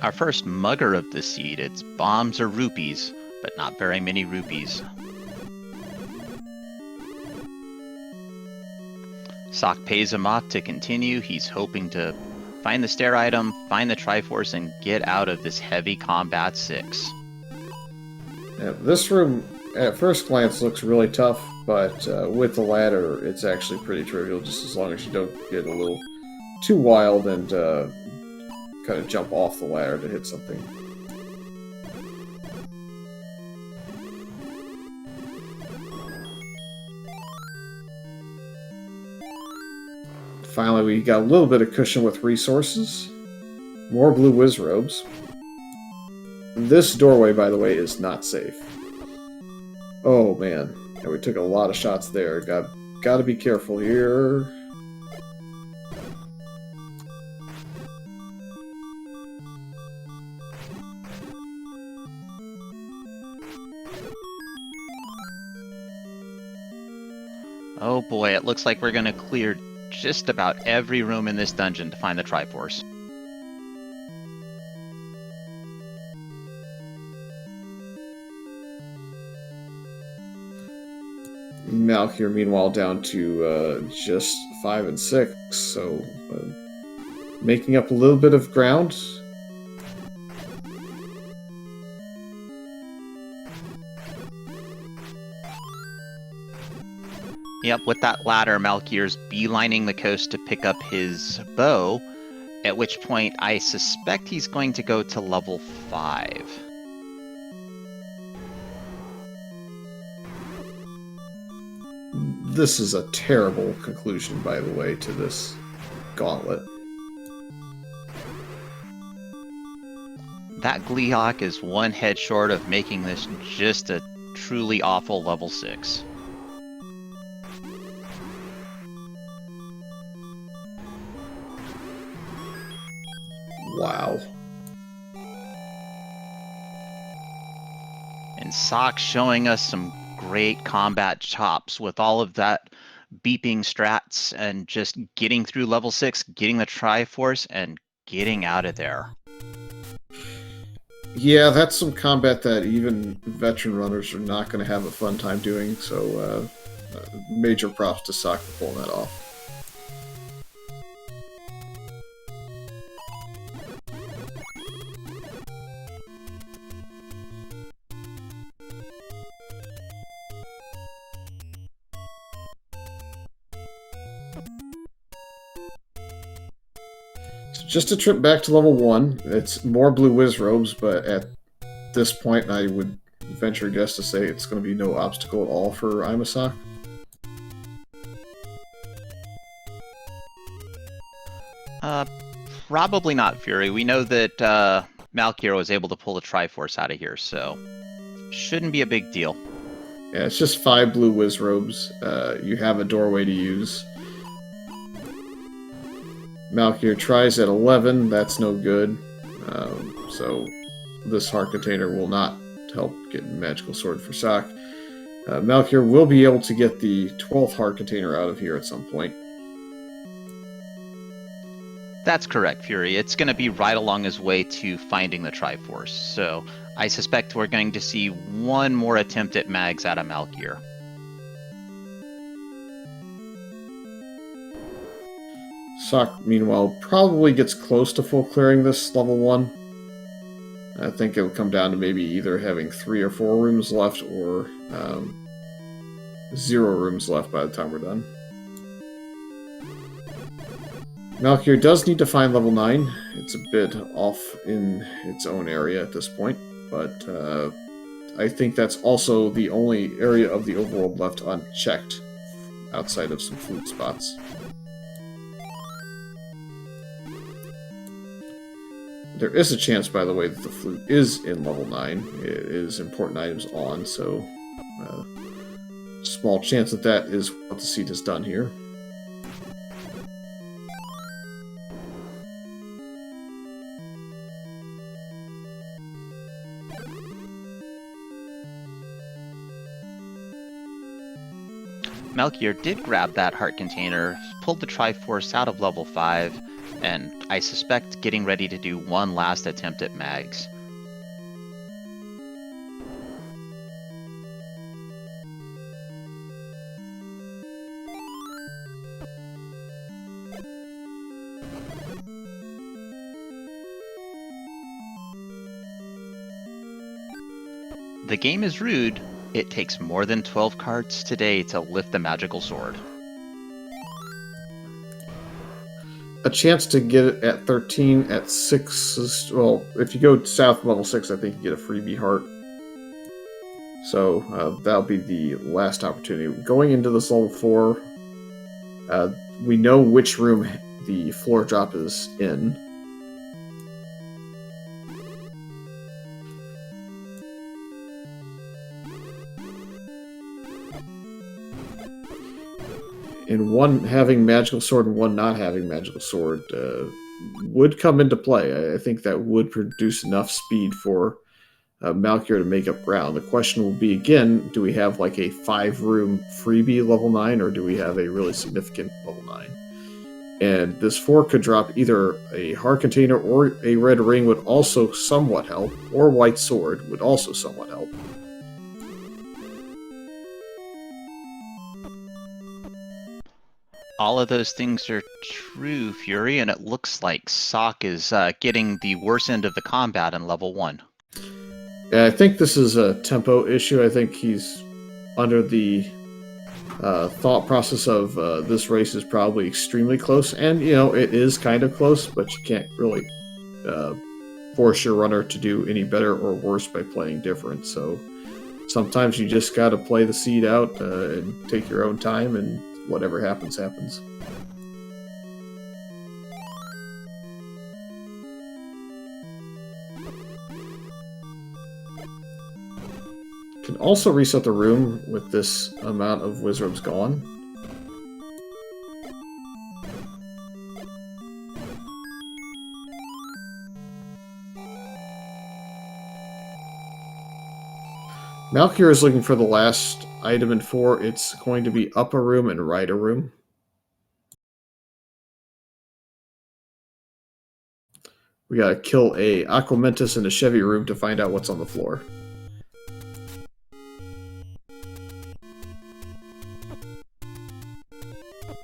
Our first mugger of the seed. It's bombs or rupees, but not very many rupees. Sock pays him off to continue. He's hoping to find the stair item, find the Triforce, and get out of this heavy combat 6. Yeah, this room, at first glance, looks really tough, but with the ladder, it's actually pretty trivial, just as long as you don't get a little too wild and kind of jump off the ladder to hit something. Finally, we got a little bit of cushion with resources. More blue Wizrobes. This doorway, by the way, is not safe. Oh man, yeah, we took a lot of shots there. Got to be careful here. Oh boy, it looks like we're going to clear just about every room in this dungeon to find the Triforce. Malkier, meanwhile, down to just 5 and 6, so making up a little bit of ground. Yep, with that ladder, Malkier's beelining the coast to pick up his bow, at which point I suspect he's going to go to level 5. This is a terrible conclusion, by the way, to this gauntlet. That Gleehawk is one head short of making this just a truly awful level 6. Wow. And Sock showing us some great combat chops with all of that beeping strats and just getting through level 6, getting the Triforce, and getting out of there. Yeah, that's some combat that even veteran runners are not going to have a fun time doing, so major props to Sock for pulling that off. So just a trip back to level 1. It's more blue whiz robes, but at this point I would venture a guess to say it's going to be no obstacle at all for Imasock. Probably not, Fury. We know that Malkier was able to pull the Triforce out of here, so shouldn't be a big deal. Yeah, it's just 5 blue whiz robes. You have a doorway to use. Malkier tries at 11. That's no good. So this heart container will not help get Magical Sword for Sock. Malkier will be able to get the 12th heart container out of here at some point. That's correct, Fury. It's going to be right along his way to finding the Triforce, so I suspect we're going to see one more attempt at mags out of Malkier. Sock, meanwhile, probably gets close to full clearing this level 1. I think it will come down to maybe either having 3 or 4 rooms left, or 0 rooms left by the time we're done. Malkier does need to find level 9. It's a bit off in its own area at this point, but I think that's also the only area of the overworld left unchecked, outside of some flute spots. There is a chance, by the way, that the flute is in level 9. It is important items on, so small chance that that is what the seed has done here. Malkier did grab that heart container, pulled the Triforce out of level 5, and I suspect getting ready to do one last attempt at mags. The game is rude. It takes more than 12 cards today to lift the magical sword. A chance to get it at 13 at 6 is, well, if you go south level 6, I think you get a freebie heart. So that'll be the last opportunity. Going into this level 4, we know which room the floor drop is in. And one having Magical Sword and one not having Magical Sword would come into play. I think that would produce enough speed for Malkier to make up ground. The question will be, again, do we have like a 5-room freebie level 9, or do we have a really significant level 9? And this 4 could drop either a heart container or a red ring would also somewhat help, or white sword would also somewhat help. All of those things are true, Fury, and it looks like Sock is getting the worst end of the combat in level 1. Yeah, I think this is a tempo issue. I think he's under the thought process of this race is probably extremely close, and it is kind of close, but you can't really force your runner to do any better or worse by playing different. So sometimes you just got to play the seed out and take your own time, and whatever happens, happens. Can also reset the room with this amount of wizards gone. Malkier is looking for the last item in 4. It's going to be up a room and right a room. We gotta kill a Aquamentus in a Chevy room to find out what's on the floor.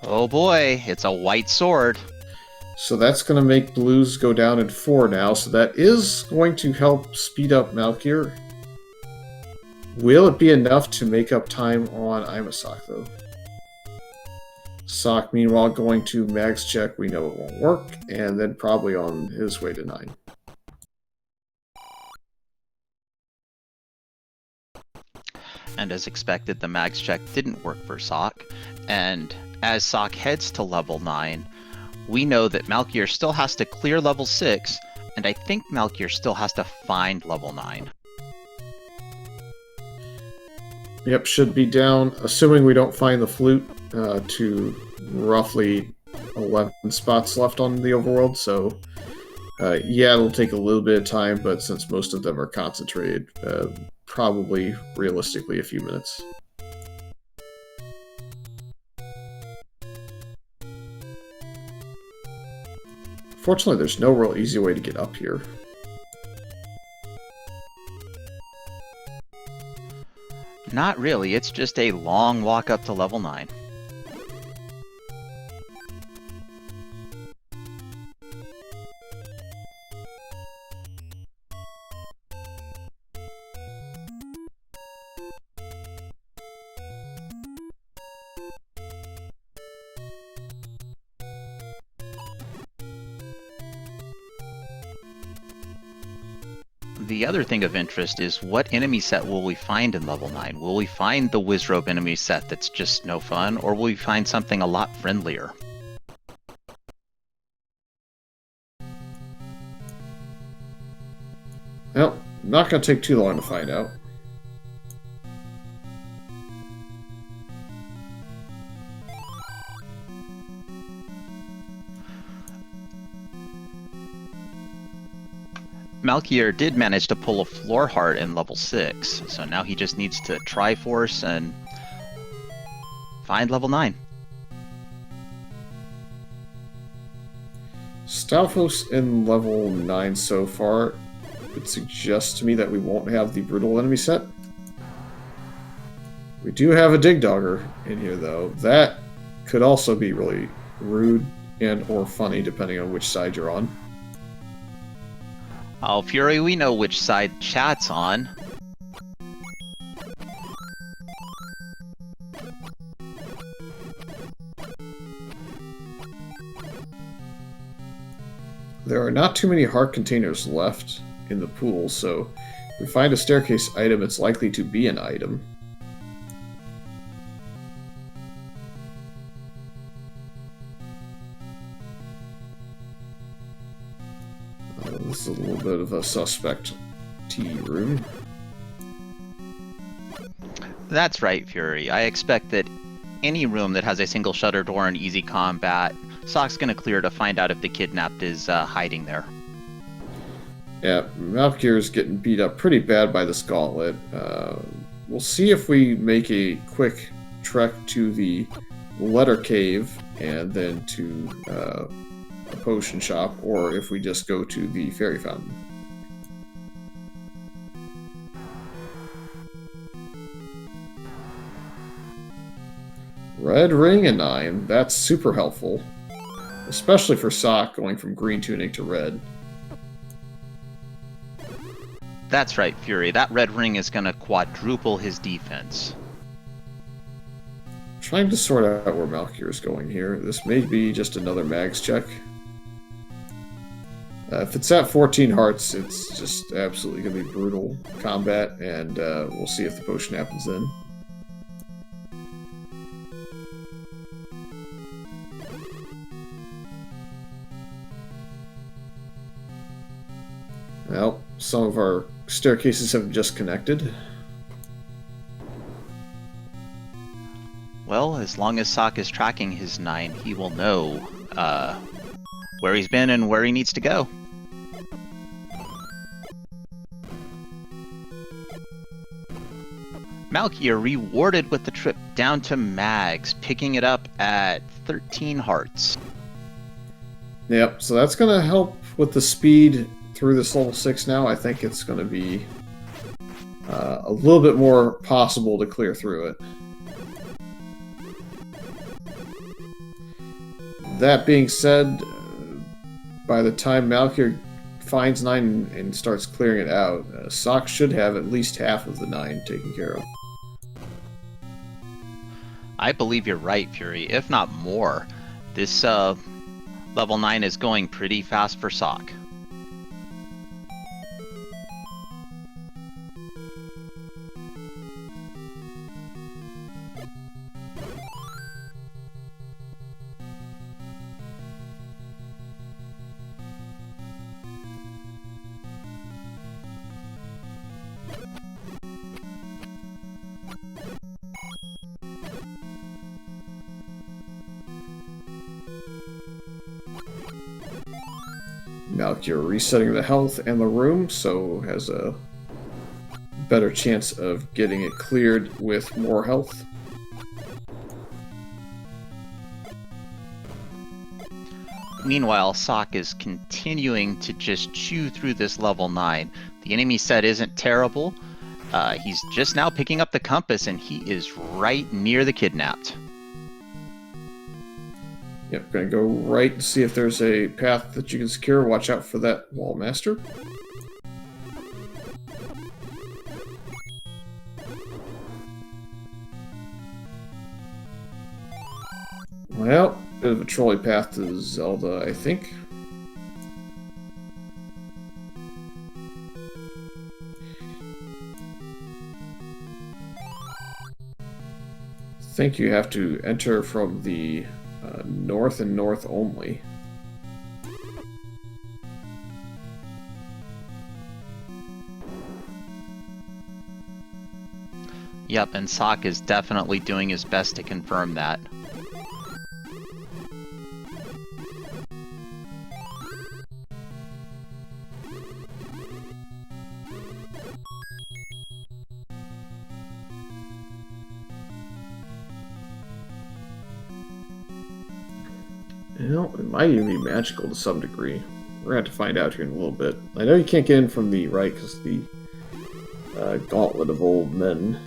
Oh boy, it's a white sword. So that's going to make blues go down in 4 now, so that is going to help speed up Malkier. Will it be enough to make up time on Imasock, though? Sock, meanwhile, going to Mags check, we know it won't work, and then probably on his way to 9. And as expected, the Mags check didn't work for Sock, and as Sock heads to level 9, we know that Malkier still has to clear level 6, and I think Malkier still has to find level 9. Yep, should be down, assuming we don't find the flute, to roughly 11 spots left on the overworld, so yeah, it'll take a little bit of time, but since most of them are concentrated, probably realistically a few minutes. Fortunately, there's no real easy way to get up here. Not really, it's just a long walk up to level 9. The other thing of interest is what enemy set will we find in level 9? Will we find the Wizrobe enemy set that's just no fun, or will we find something a lot friendlier? Well, not going to take too long to find out. Malkier did manage to pull a Floor Heart in level 6, so now he just needs to Triforce and find level 9. Stalfos in level 9 so far would suggest to me that we won't have the Brutal enemy set. We do have a Dig Dogger in here, though. That could also be really rude and or funny, depending on which side you're on. Oh, Fury, we know which side chat's on. There are not too many heart containers left in the pool, so if we find a staircase item, it's likely to be an item. This is a little bit of a suspect tea room. That's right, Fury. I expect that any room that has a single shutter door and easy combat, Sock's gonna clear to find out if the kidnapped is hiding there. Yeah, Malkier is getting beat up pretty bad by this gauntlet. We'll see if we make a quick trek to the letter cave and then to a potion shop, or if we just go to the fairy fountain. Red ring and 9, that's super helpful. Especially for Sock going from green tunic to red. That's right, Fury. That red ring is gonna quadruple his defense. Trying to sort out where Malkier is going here. This may be just another Mags check. If it's at 14 hearts, it's just absolutely going to be brutal combat, and we'll see if the potion happens then. Well, some of our staircases have just connected. Well, as long as Sock is tracking his 9, he will know where he's been and where he needs to go. Malkier rewarded with the trip down to Mags, picking it up at 13 hearts. Yep, so that's going to help with the speed through this level 6 now, I think it's going to be a little bit more possible to clear through it. That being said, by the time Malkier finds 9 and starts clearing it out, Sock should have at least half of the 9 taken care of. I believe you're right, Fury, if not more. This level 9 is going pretty fast for Sock. Malkier resetting the health and the room, so has a better chance of getting it cleared with more health. Meanwhile, Sock is continuing to just chew through this level 9. The enemy set isn't terrible. He's just now picking up the compass, and he is right near the kidnapped. Yep, gonna go right to see if there's a path that you can secure. Watch out for that wall master. Well, bit of a trolley path to Zelda, I think. I think you have to enter from the north and north only. Yep, and Sock is definitely doing his best to confirm that. You know, it might even be magical to some degree. We're going to have to find out here in a little bit. I know you can't get in from the right because the Gauntlet of Old Men.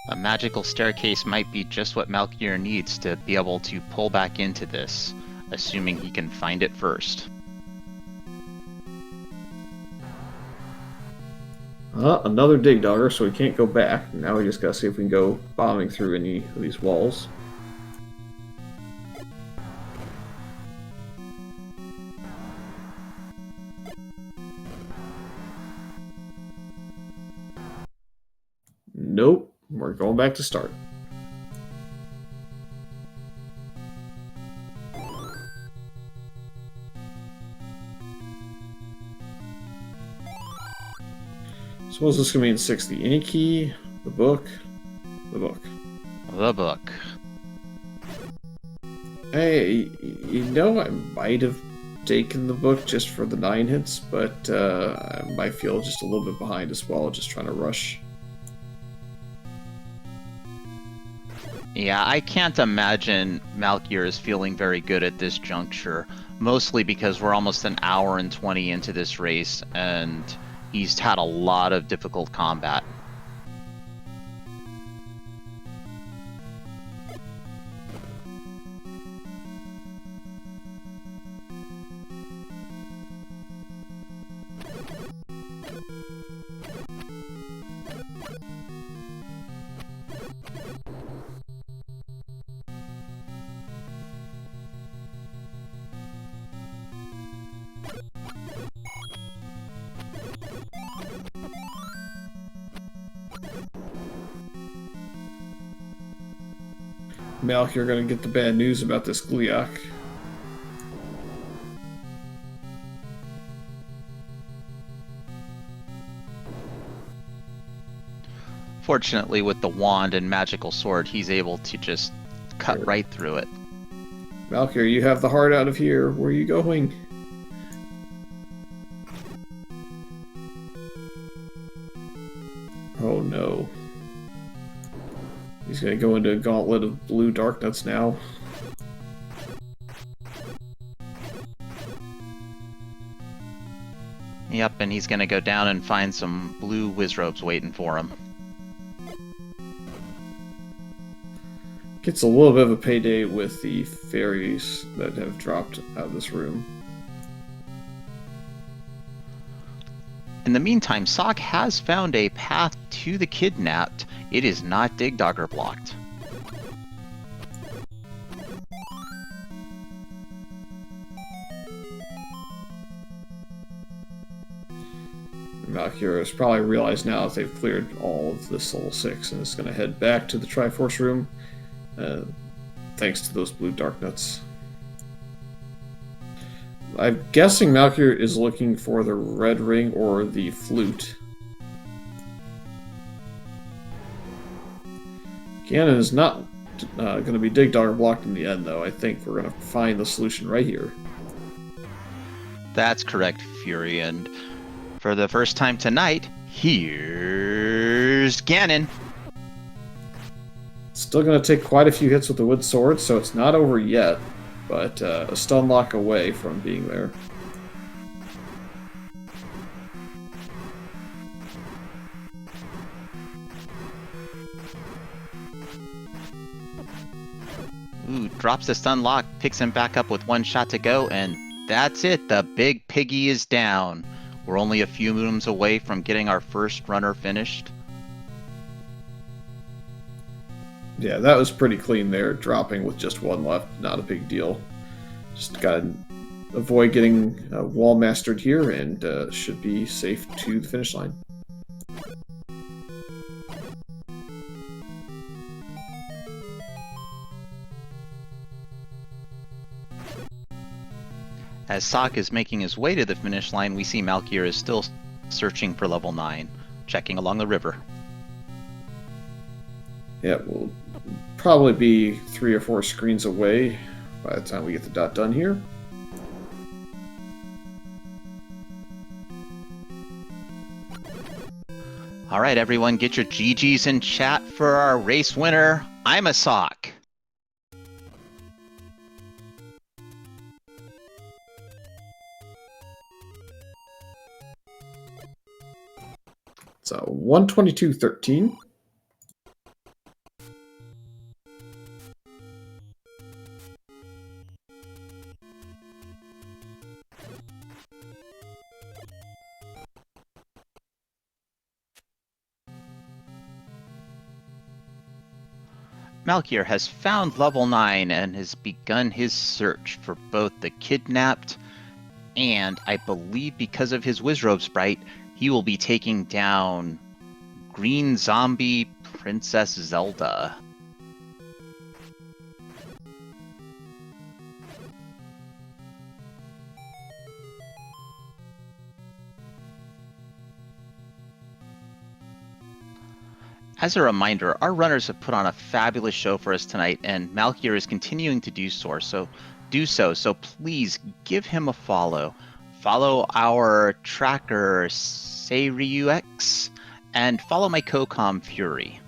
A magical staircase might be just what Malkier needs to be able to pull back into this, assuming he can find it first. Another dig dogger, so we can't go back. Now we just gotta see if we can go bombing through any of these walls. Nope, we're going back to start. So what's this gonna be in 6? The any key, the book, the book. The book. Hey, you know, I might have taken the book just for the 9 hits, but I might feel just a little bit behind as well, just trying to rush. Yeah, I can't imagine Malkier is feeling very good at this juncture, mostly because we're almost an hour and 20 into this race, and he's had a lot of difficult combat. Malkier gonna get the bad news about this Gliok. Fortunately, with the wand and magical sword, he's able to just cut right through it. Malkier, you have the heart out of here. Where are you going? Oh no. He's going to go into a gauntlet of blue Darknuts now. Yep, and he's going to go down and find some blue Wizrobes waiting for him. Gets a little bit of a payday with the fairies that have dropped out of this room. In the meantime, Sock has found a path to the kidnapped. It is not Dig Dogger blocked. Malkier has probably realized now that they've cleared all of this level 6 and is going to head back to the Triforce room, thanks to those blue Darknuts. I'm guessing Malkier is looking for the red ring or the flute. Ganon is not going to be Dig Dogger blocked in the end, though. I think we're going to find the solution right here. That's correct, Fury, and for the first time tonight, here's Ganon. Still going to take quite a few hits with the wood sword, so it's not over yet, but a stun lock away from being there. Ooh, drops the stun lock, picks him back up with one shot to go, and that's it. The big piggy is down. We're only a few rooms away from getting our first runner finished. Yeah, that was pretty clean there, dropping with just one left. Not a big deal. Just gotta avoid getting wall mastered here, and should be safe to the finish line. As Sock is making his way to the finish line, we see Malkier is still searching for level 9, checking along the river. Yeah, we'll probably be 3 or 4 screens away by the time we get the dot done here. Alright everyone, get your GGs in chat for our race winner, Imasock. So 122.13. Malkier has found level 9 and has begun his search for both the kidnapped and, I believe because of his Wizrobe sprite, he will be taking down Green Zombie Princess Zelda. As a reminder, our runners have put on a fabulous show for us tonight, and Malkier is continuing to do so. So please give him a follow. Follow our tracker, SayRyuX, and follow my co-com, Fury.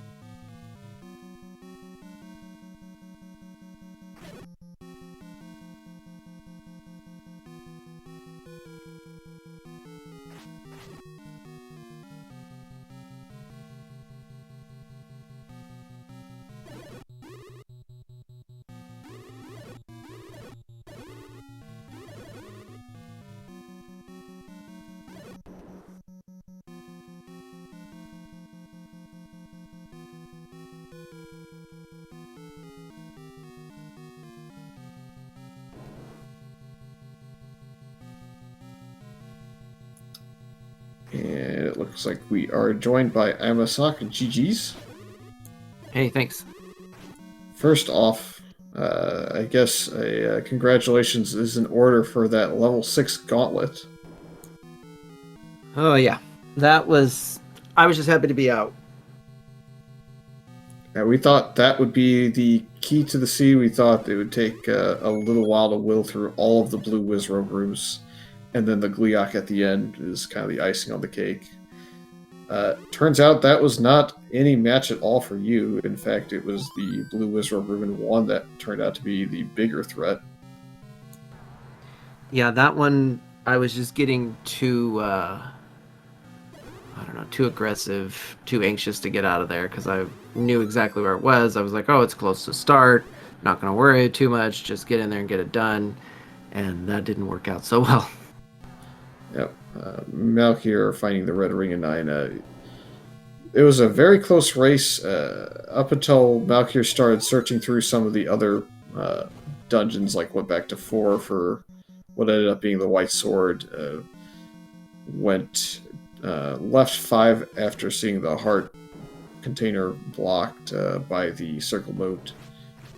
And it looks like we are joined by Imasock and GG's. Hey, thanks. First off, I guess a congratulations is in order for that level 6 gauntlet. Oh, yeah. That was... I was just happy to be out. We thought that would be the key to the sea. We thought it would take a little while to whittle through all of the blue Wizrobe rooms, and then the Gleeok at the end is kind of the icing on the cake. Turns out that was not any match at all for you. In fact, it was the Blue Wizard Ruben 1 that turned out to be the bigger threat. Yeah, that one I was just getting too I don't know, too aggressive, too anxious to get out of there because I knew exactly where it was. I was like, oh, it's close to start. Not going to worry too much. Just get in there and get it done. And that didn't work out so well. Yep. Malkier finding the red ring in 9. It was a very close race up until Malkier started searching through some of the other dungeons, like went back to 4 for what ended up being the White Sword. Left 5 after seeing the heart container blocked by the circle moat,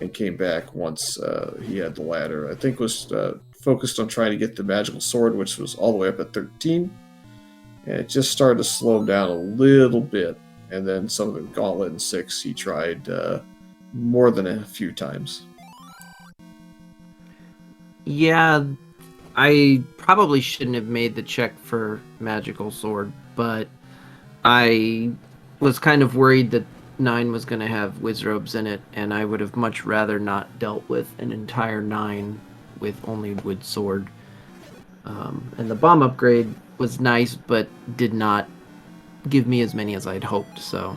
and came back once he had the ladder. I think was focused on trying to get the magical sword, which was all the way up at 13, and it just started to slow him down a little bit. And then some of the gauntlet in 6 he tried more than a few times. Yeah, I probably shouldn't have made the check for magical sword, but I was kind of worried that 9 was going to have wizrobes in it, and I would have much rather not dealt with an entire 9 with only wood sword. And the bomb upgrade was nice, but did not give me as many as I'd hoped, so...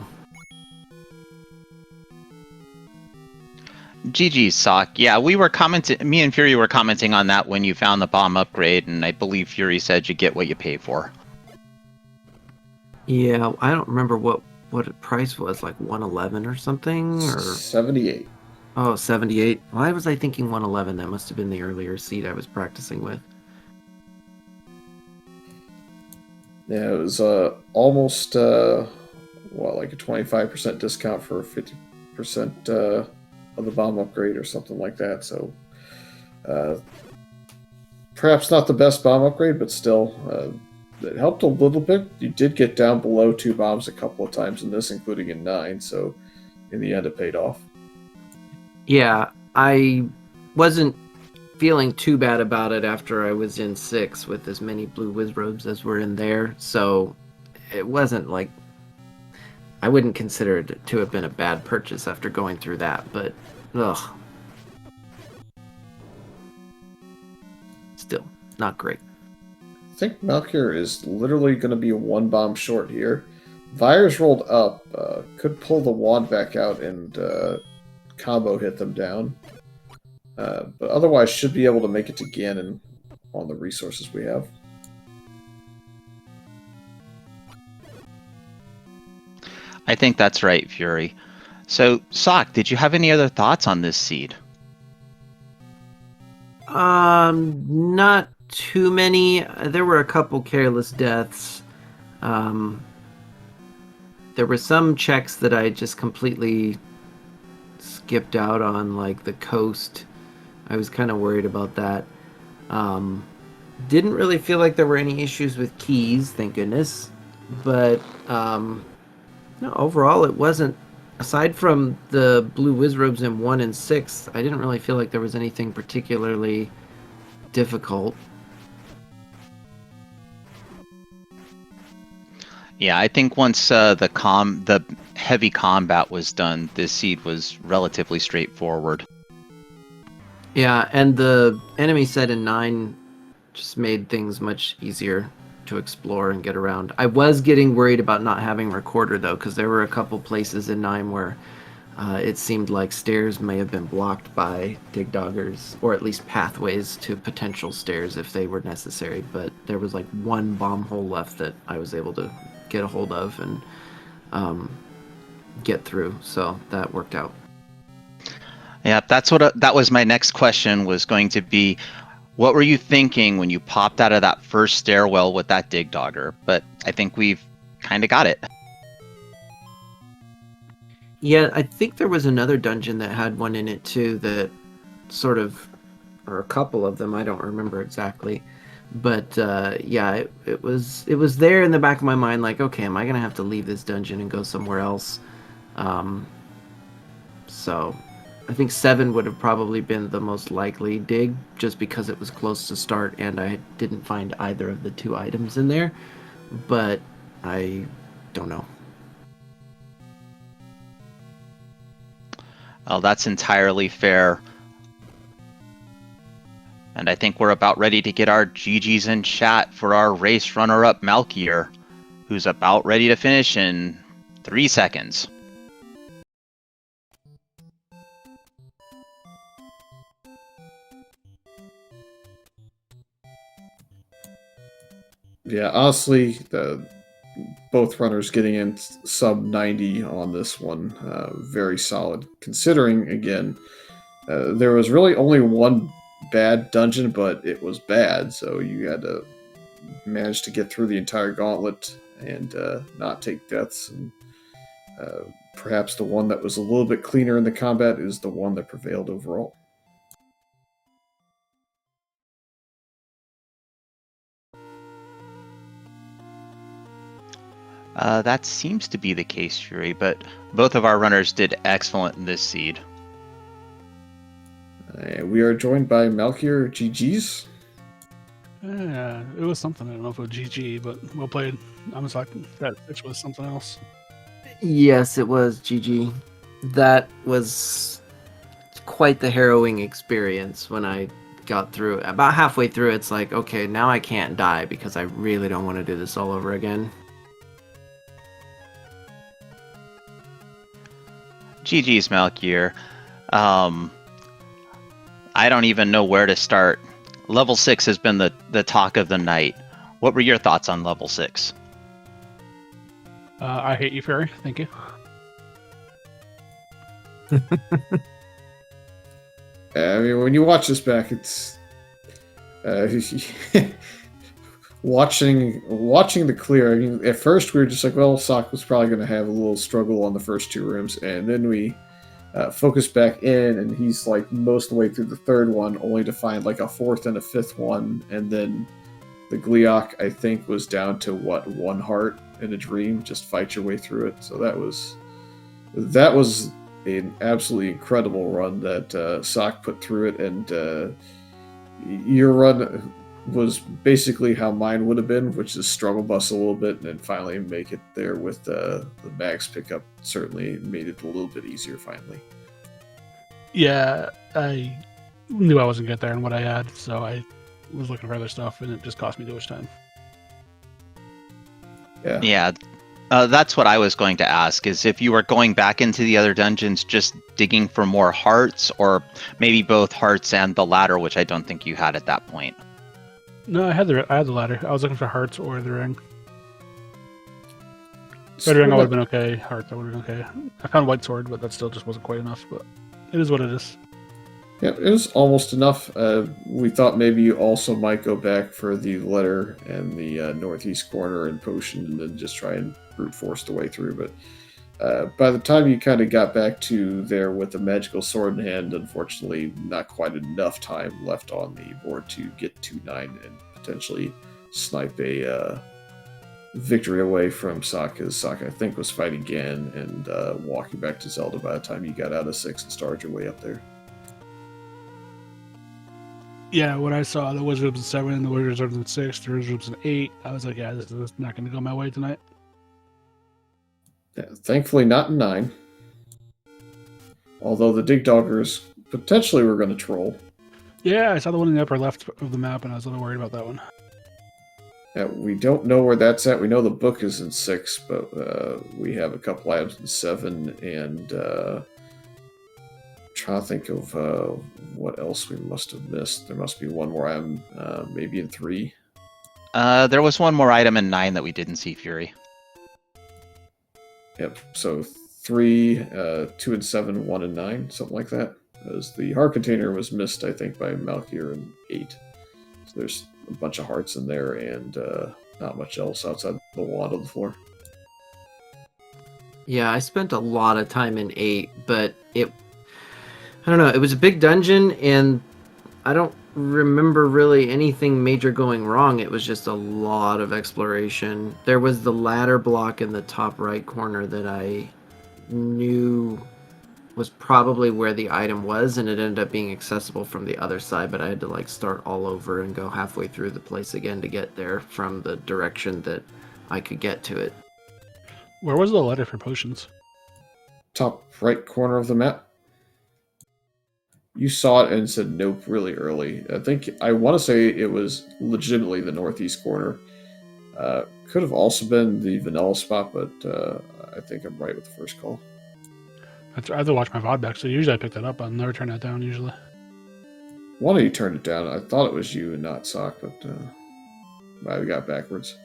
GG, Sock. Yeah, we were commenting. Me and Fury were commenting on that when you found the bomb upgrade, and I believe Fury said you get what you pay for. Yeah, I don't remember what the price was, like 111 or something, or 78. oh, 78. Why was I thinking 111? That must have been the earlier seed I was practicing with. Yeah, it was almost like a 25% discount for 50% of the bomb upgrade or something like that. So perhaps not the best bomb upgrade, but still it helped a little bit. You did get down below 2 bombs a couple of times in this, including in 9. So in the end, it paid off. Yeah, I wasn't feeling too bad about it after I was in 6 with as many blue wizrobes as were in there. So it wasn't like... I wouldn't consider it to have been a bad purchase after going through that, but ugh. Still, not great. I think Malkier is literally going to be 1 bomb short here. Vire's rolled up, could pull the wand back out and combo hit them down. But otherwise should be able to make it to Ganon on the resources we have. I think that's right, Fury. So, Sock, did you have any other thoughts on this seed? Not too many. There were a couple careless deaths. There were some checks that I just completely skipped out on, like the coast. I was kind of worried about that. Didn't really feel like there were any issues with keys, thank goodness. But no, overall it wasn't. Aside from the blue wizrobes in 1 and 6, I didn't really feel like there was anything particularly difficult. Yeah, I think once the heavy combat was done, this seed was relatively straightforward. Yeah, and the enemy set in 9 just made things much easier to explore and get around. I was getting worried about not having recorder though, because there were a couple places in 9 where it seemed like stairs may have been blocked by dig doggers, or at least pathways to potential stairs if they were necessary. But there was like 1 bomb hole left that I was able to get a hold of and get through, so that worked out. Yeah, that was my next question, was going to be, what were you thinking when you popped out of that first stairwell with that dig dogger? But I think we've kind of got it. Yeah, I think there was another dungeon that had one in it too, that sort of, or a couple of them, I don't remember exactly. But yeah, it was there in the back of my mind, like, okay, am I gonna have to leave this dungeon and go somewhere else? So I think 7 would have probably been the most likely dig, just because it was close to start and I didn't find either of the 2 items in there. But I don't know. Well, that's entirely fair. And I think we're about ready to get our GGs in chat for our race runner-up Malkier, who's about ready to finish in 3 seconds. Yeah, honestly, both runners getting in sub 90 on this one, very solid. Considering, again, there was really only one bad dungeon, but it was bad, so you had to manage to get through the entire gauntlet and not take deaths. And perhaps the one that was a little bit cleaner in the combat is the one that prevailed overall. That seems to be the case, Fury, but both of our runners did excellent in this seed. We are joined by Malkier. GG's. Yeah, it was something. I don't know if it was GG, but well played. Imasock. That pitch was something else. Yes, it was GG. That was quite the harrowing experience when I got through. About halfway through, it's like, okay, now I can't die because I really don't want to do this all over again. GG's, Malkier. I don't even know where to start. Level 6 has been the talk of the night. What were your thoughts on level 6? I hate you, Fury. Thank you. I mean, when you watch this back, it's watching the clear. I mean, at first we were just like, well, Sock was probably going to have a little struggle on the first 2 rooms, and then we focused back in, and he's like most of the way through the 3rd one, only to find like a 4th and a 5th one, and then the Gleeok, I think, was down to what, 1 heart in a dream. Just fight your way through it. So that was an absolutely incredible run that Sock put through it, and your run was basically how mine would have been, which is struggle bus a little bit and then finally make it there with the max pickup. Certainly made it a little bit easier finally. Yeah, I knew I wasn't going to get there and what I had, so I was looking for other stuff, and it just cost me too much time. Yeah. That's what I was going to ask, is if you were going back into the other dungeons just digging for more hearts, or maybe both hearts and the ladder, which I don't think you had at that point. No, I had the ladder. I was looking for hearts or the ring. Red ring I would have been okay. Hearts I would have been okay. I found white sword, but that still just wasn't quite enough. But it is what it is. Yeah, it was almost enough. We thought maybe you also might go back for the letter and the northeast corner and potion, and then just try and brute force the way through. But by the time you kind of got back to there with the magical sword in hand, unfortunately, not quite enough time left on the board to get 2-9 and potentially snipe a victory away from Sock, because Sock, I think, was fighting again and walking back to Zelda by the time you got out of 6 and started your way up there. Yeah, when I saw the Wizards in 7, the Wizards in 6, the Wizards in 8, I was like, yeah, this is not going to go my way tonight. Yeah, thankfully not in 9. Although the Dig Doggers potentially were going to troll. Yeah, I saw the one in the upper left of the map, and I was a little worried about that one. Yeah, we don't know where that's at. We know the book is in 6, but we have a couple items in 7, and trying to think of what else we must have missed. There must be one more item, maybe in 3. There was one more item in 9 that we didn't see, Fury. Yep, so 3, 2 and 7, 1 and 9, something like that. As the heart container was missed, I think, by Malkier in 8. So there's a bunch of hearts in there, and not much else outside the wand on the floor. Yeah, I spent a lot of time in 8, but I don't know, it was a big dungeon, and I don't remember really anything major going wrong. It was just a lot of exploration. There was the ladder block in the top right corner that I knew was probably where the item was, and it ended up being accessible from the other side, but I had to like start all over and go halfway through the place again to get there from the direction that I could get to it. Where was the letter for potions? Top right corner of the map. You saw it and said nope really early. I want to say it was legitimately the northeast corner. Could have also been the vanilla spot, but I think I'm right with the first call. I have to watch my VOD back, so usually I pick that up. I'll never turn that down, usually. One of you turned it down. I thought it was you and not Sock, but I got backwards.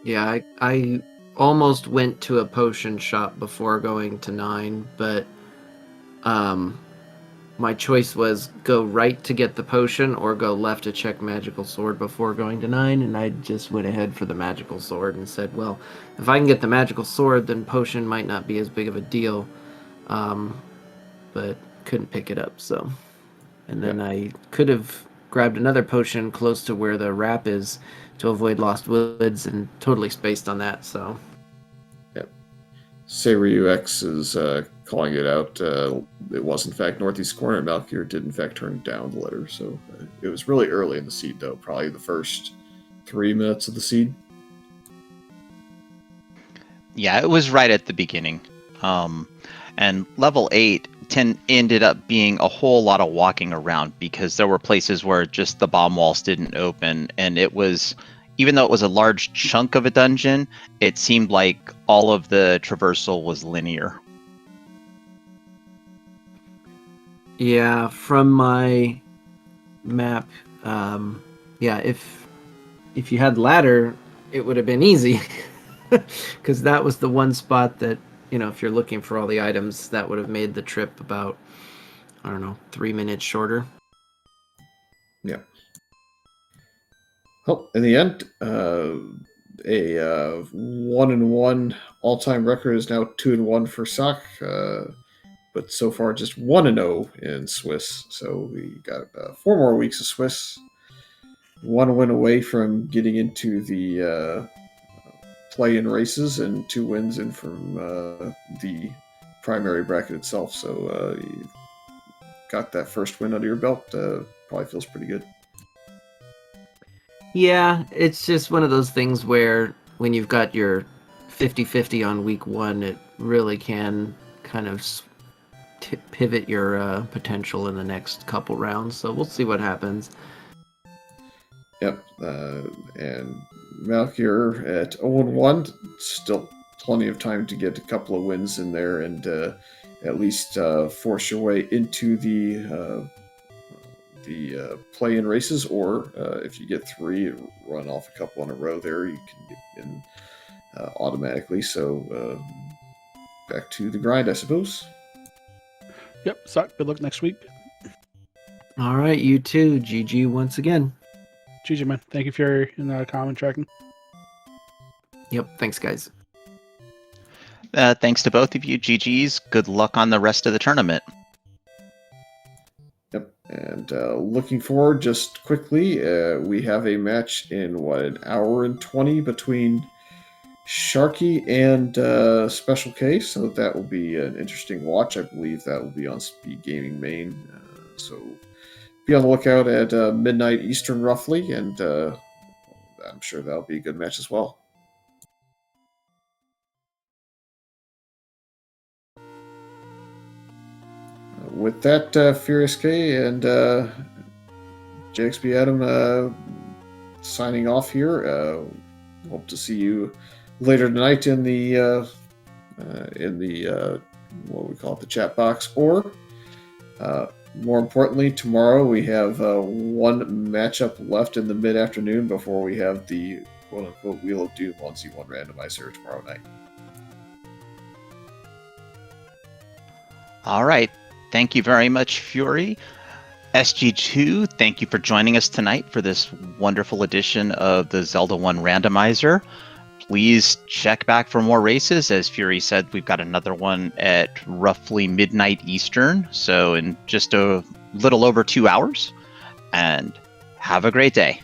Yeah, I almost went to a potion shop before going to 9, but my choice was go right to get the potion or go left to check magical sword before going to 9, and I just went ahead for the magical sword and said, well, if I can get the magical sword, then potion might not be as big of a deal, but couldn't pick it up, so. And then I could have grabbed another potion close to where the wrap is to avoid Lost Woods and totally spaced on that, so. Yep. Seiryu X is calling it out. It was, in fact, northeast corner. Malkier did, in fact, turn down the letter. So it was really early in the seed, though. Probably the first 3 minutes of the seed. Yeah, it was right at the beginning. And level 8 ended up being a whole lot of walking around because there were places where just the bomb walls didn't open, and it was, even though it was a large chunk of a dungeon, it seemed like all of the traversal was linear. Yeah, from my map, if you had ladder, it would have been easy, because that was the one spot that, if you're looking for all the items, that would have made the trip about, 3 minutes shorter. Yeah. Well, in the end, a 1-1 all-time record is now 2-1 for Sock, but so far just 1-0 in Swiss. So we got 4 more weeks of Swiss. 1 win away from getting into the play-in races, and 2 wins in from the primary bracket itself. So you got that first win under your belt. Probably feels pretty good. Yeah, it's just one of those things where when you've got your 50-50 on week 1, it really can kind of pivot your potential in the next couple rounds. So we'll see what happens. Yep, and Malkier at 0-1, still plenty of time to get a couple of wins in there and at least force your way into the play-in races, or if you get 3, run off a couple in a row there, you can get in automatically. So back to the grind, I suppose. Yep, Sock, good luck next week. All right, you too. GG once again. GG, man. Thank you for your comment tracking. Yep, thanks, guys. Thanks to both of you, GG's. Good luck on the rest of the tournament. Yep, and looking forward, just quickly, we have a match in, an hour and 20 between Sharky and Special K, so that will be an interesting watch. I believe that will be on SpeedGaming main, so be on the lookout at midnight Eastern, roughly, and I'm sure that'll be a good match as well. With that, Furious K and JXB Adam signing off here. Hope to see you later tonight in the what we call it, the chat box, or more importantly, tomorrow we have 1 matchup left in the mid-afternoon before we have the quote-unquote Wheel of Doom on Z1 Randomizer tomorrow night. All right. Thank you very much, Fury. SG2, thank you for joining us tonight for this wonderful edition of the Zelda 1 Randomizer. Please check back for more races. As Fury said, we've got another one at roughly midnight Eastern, so in just a little over 2 hours. And have a great day.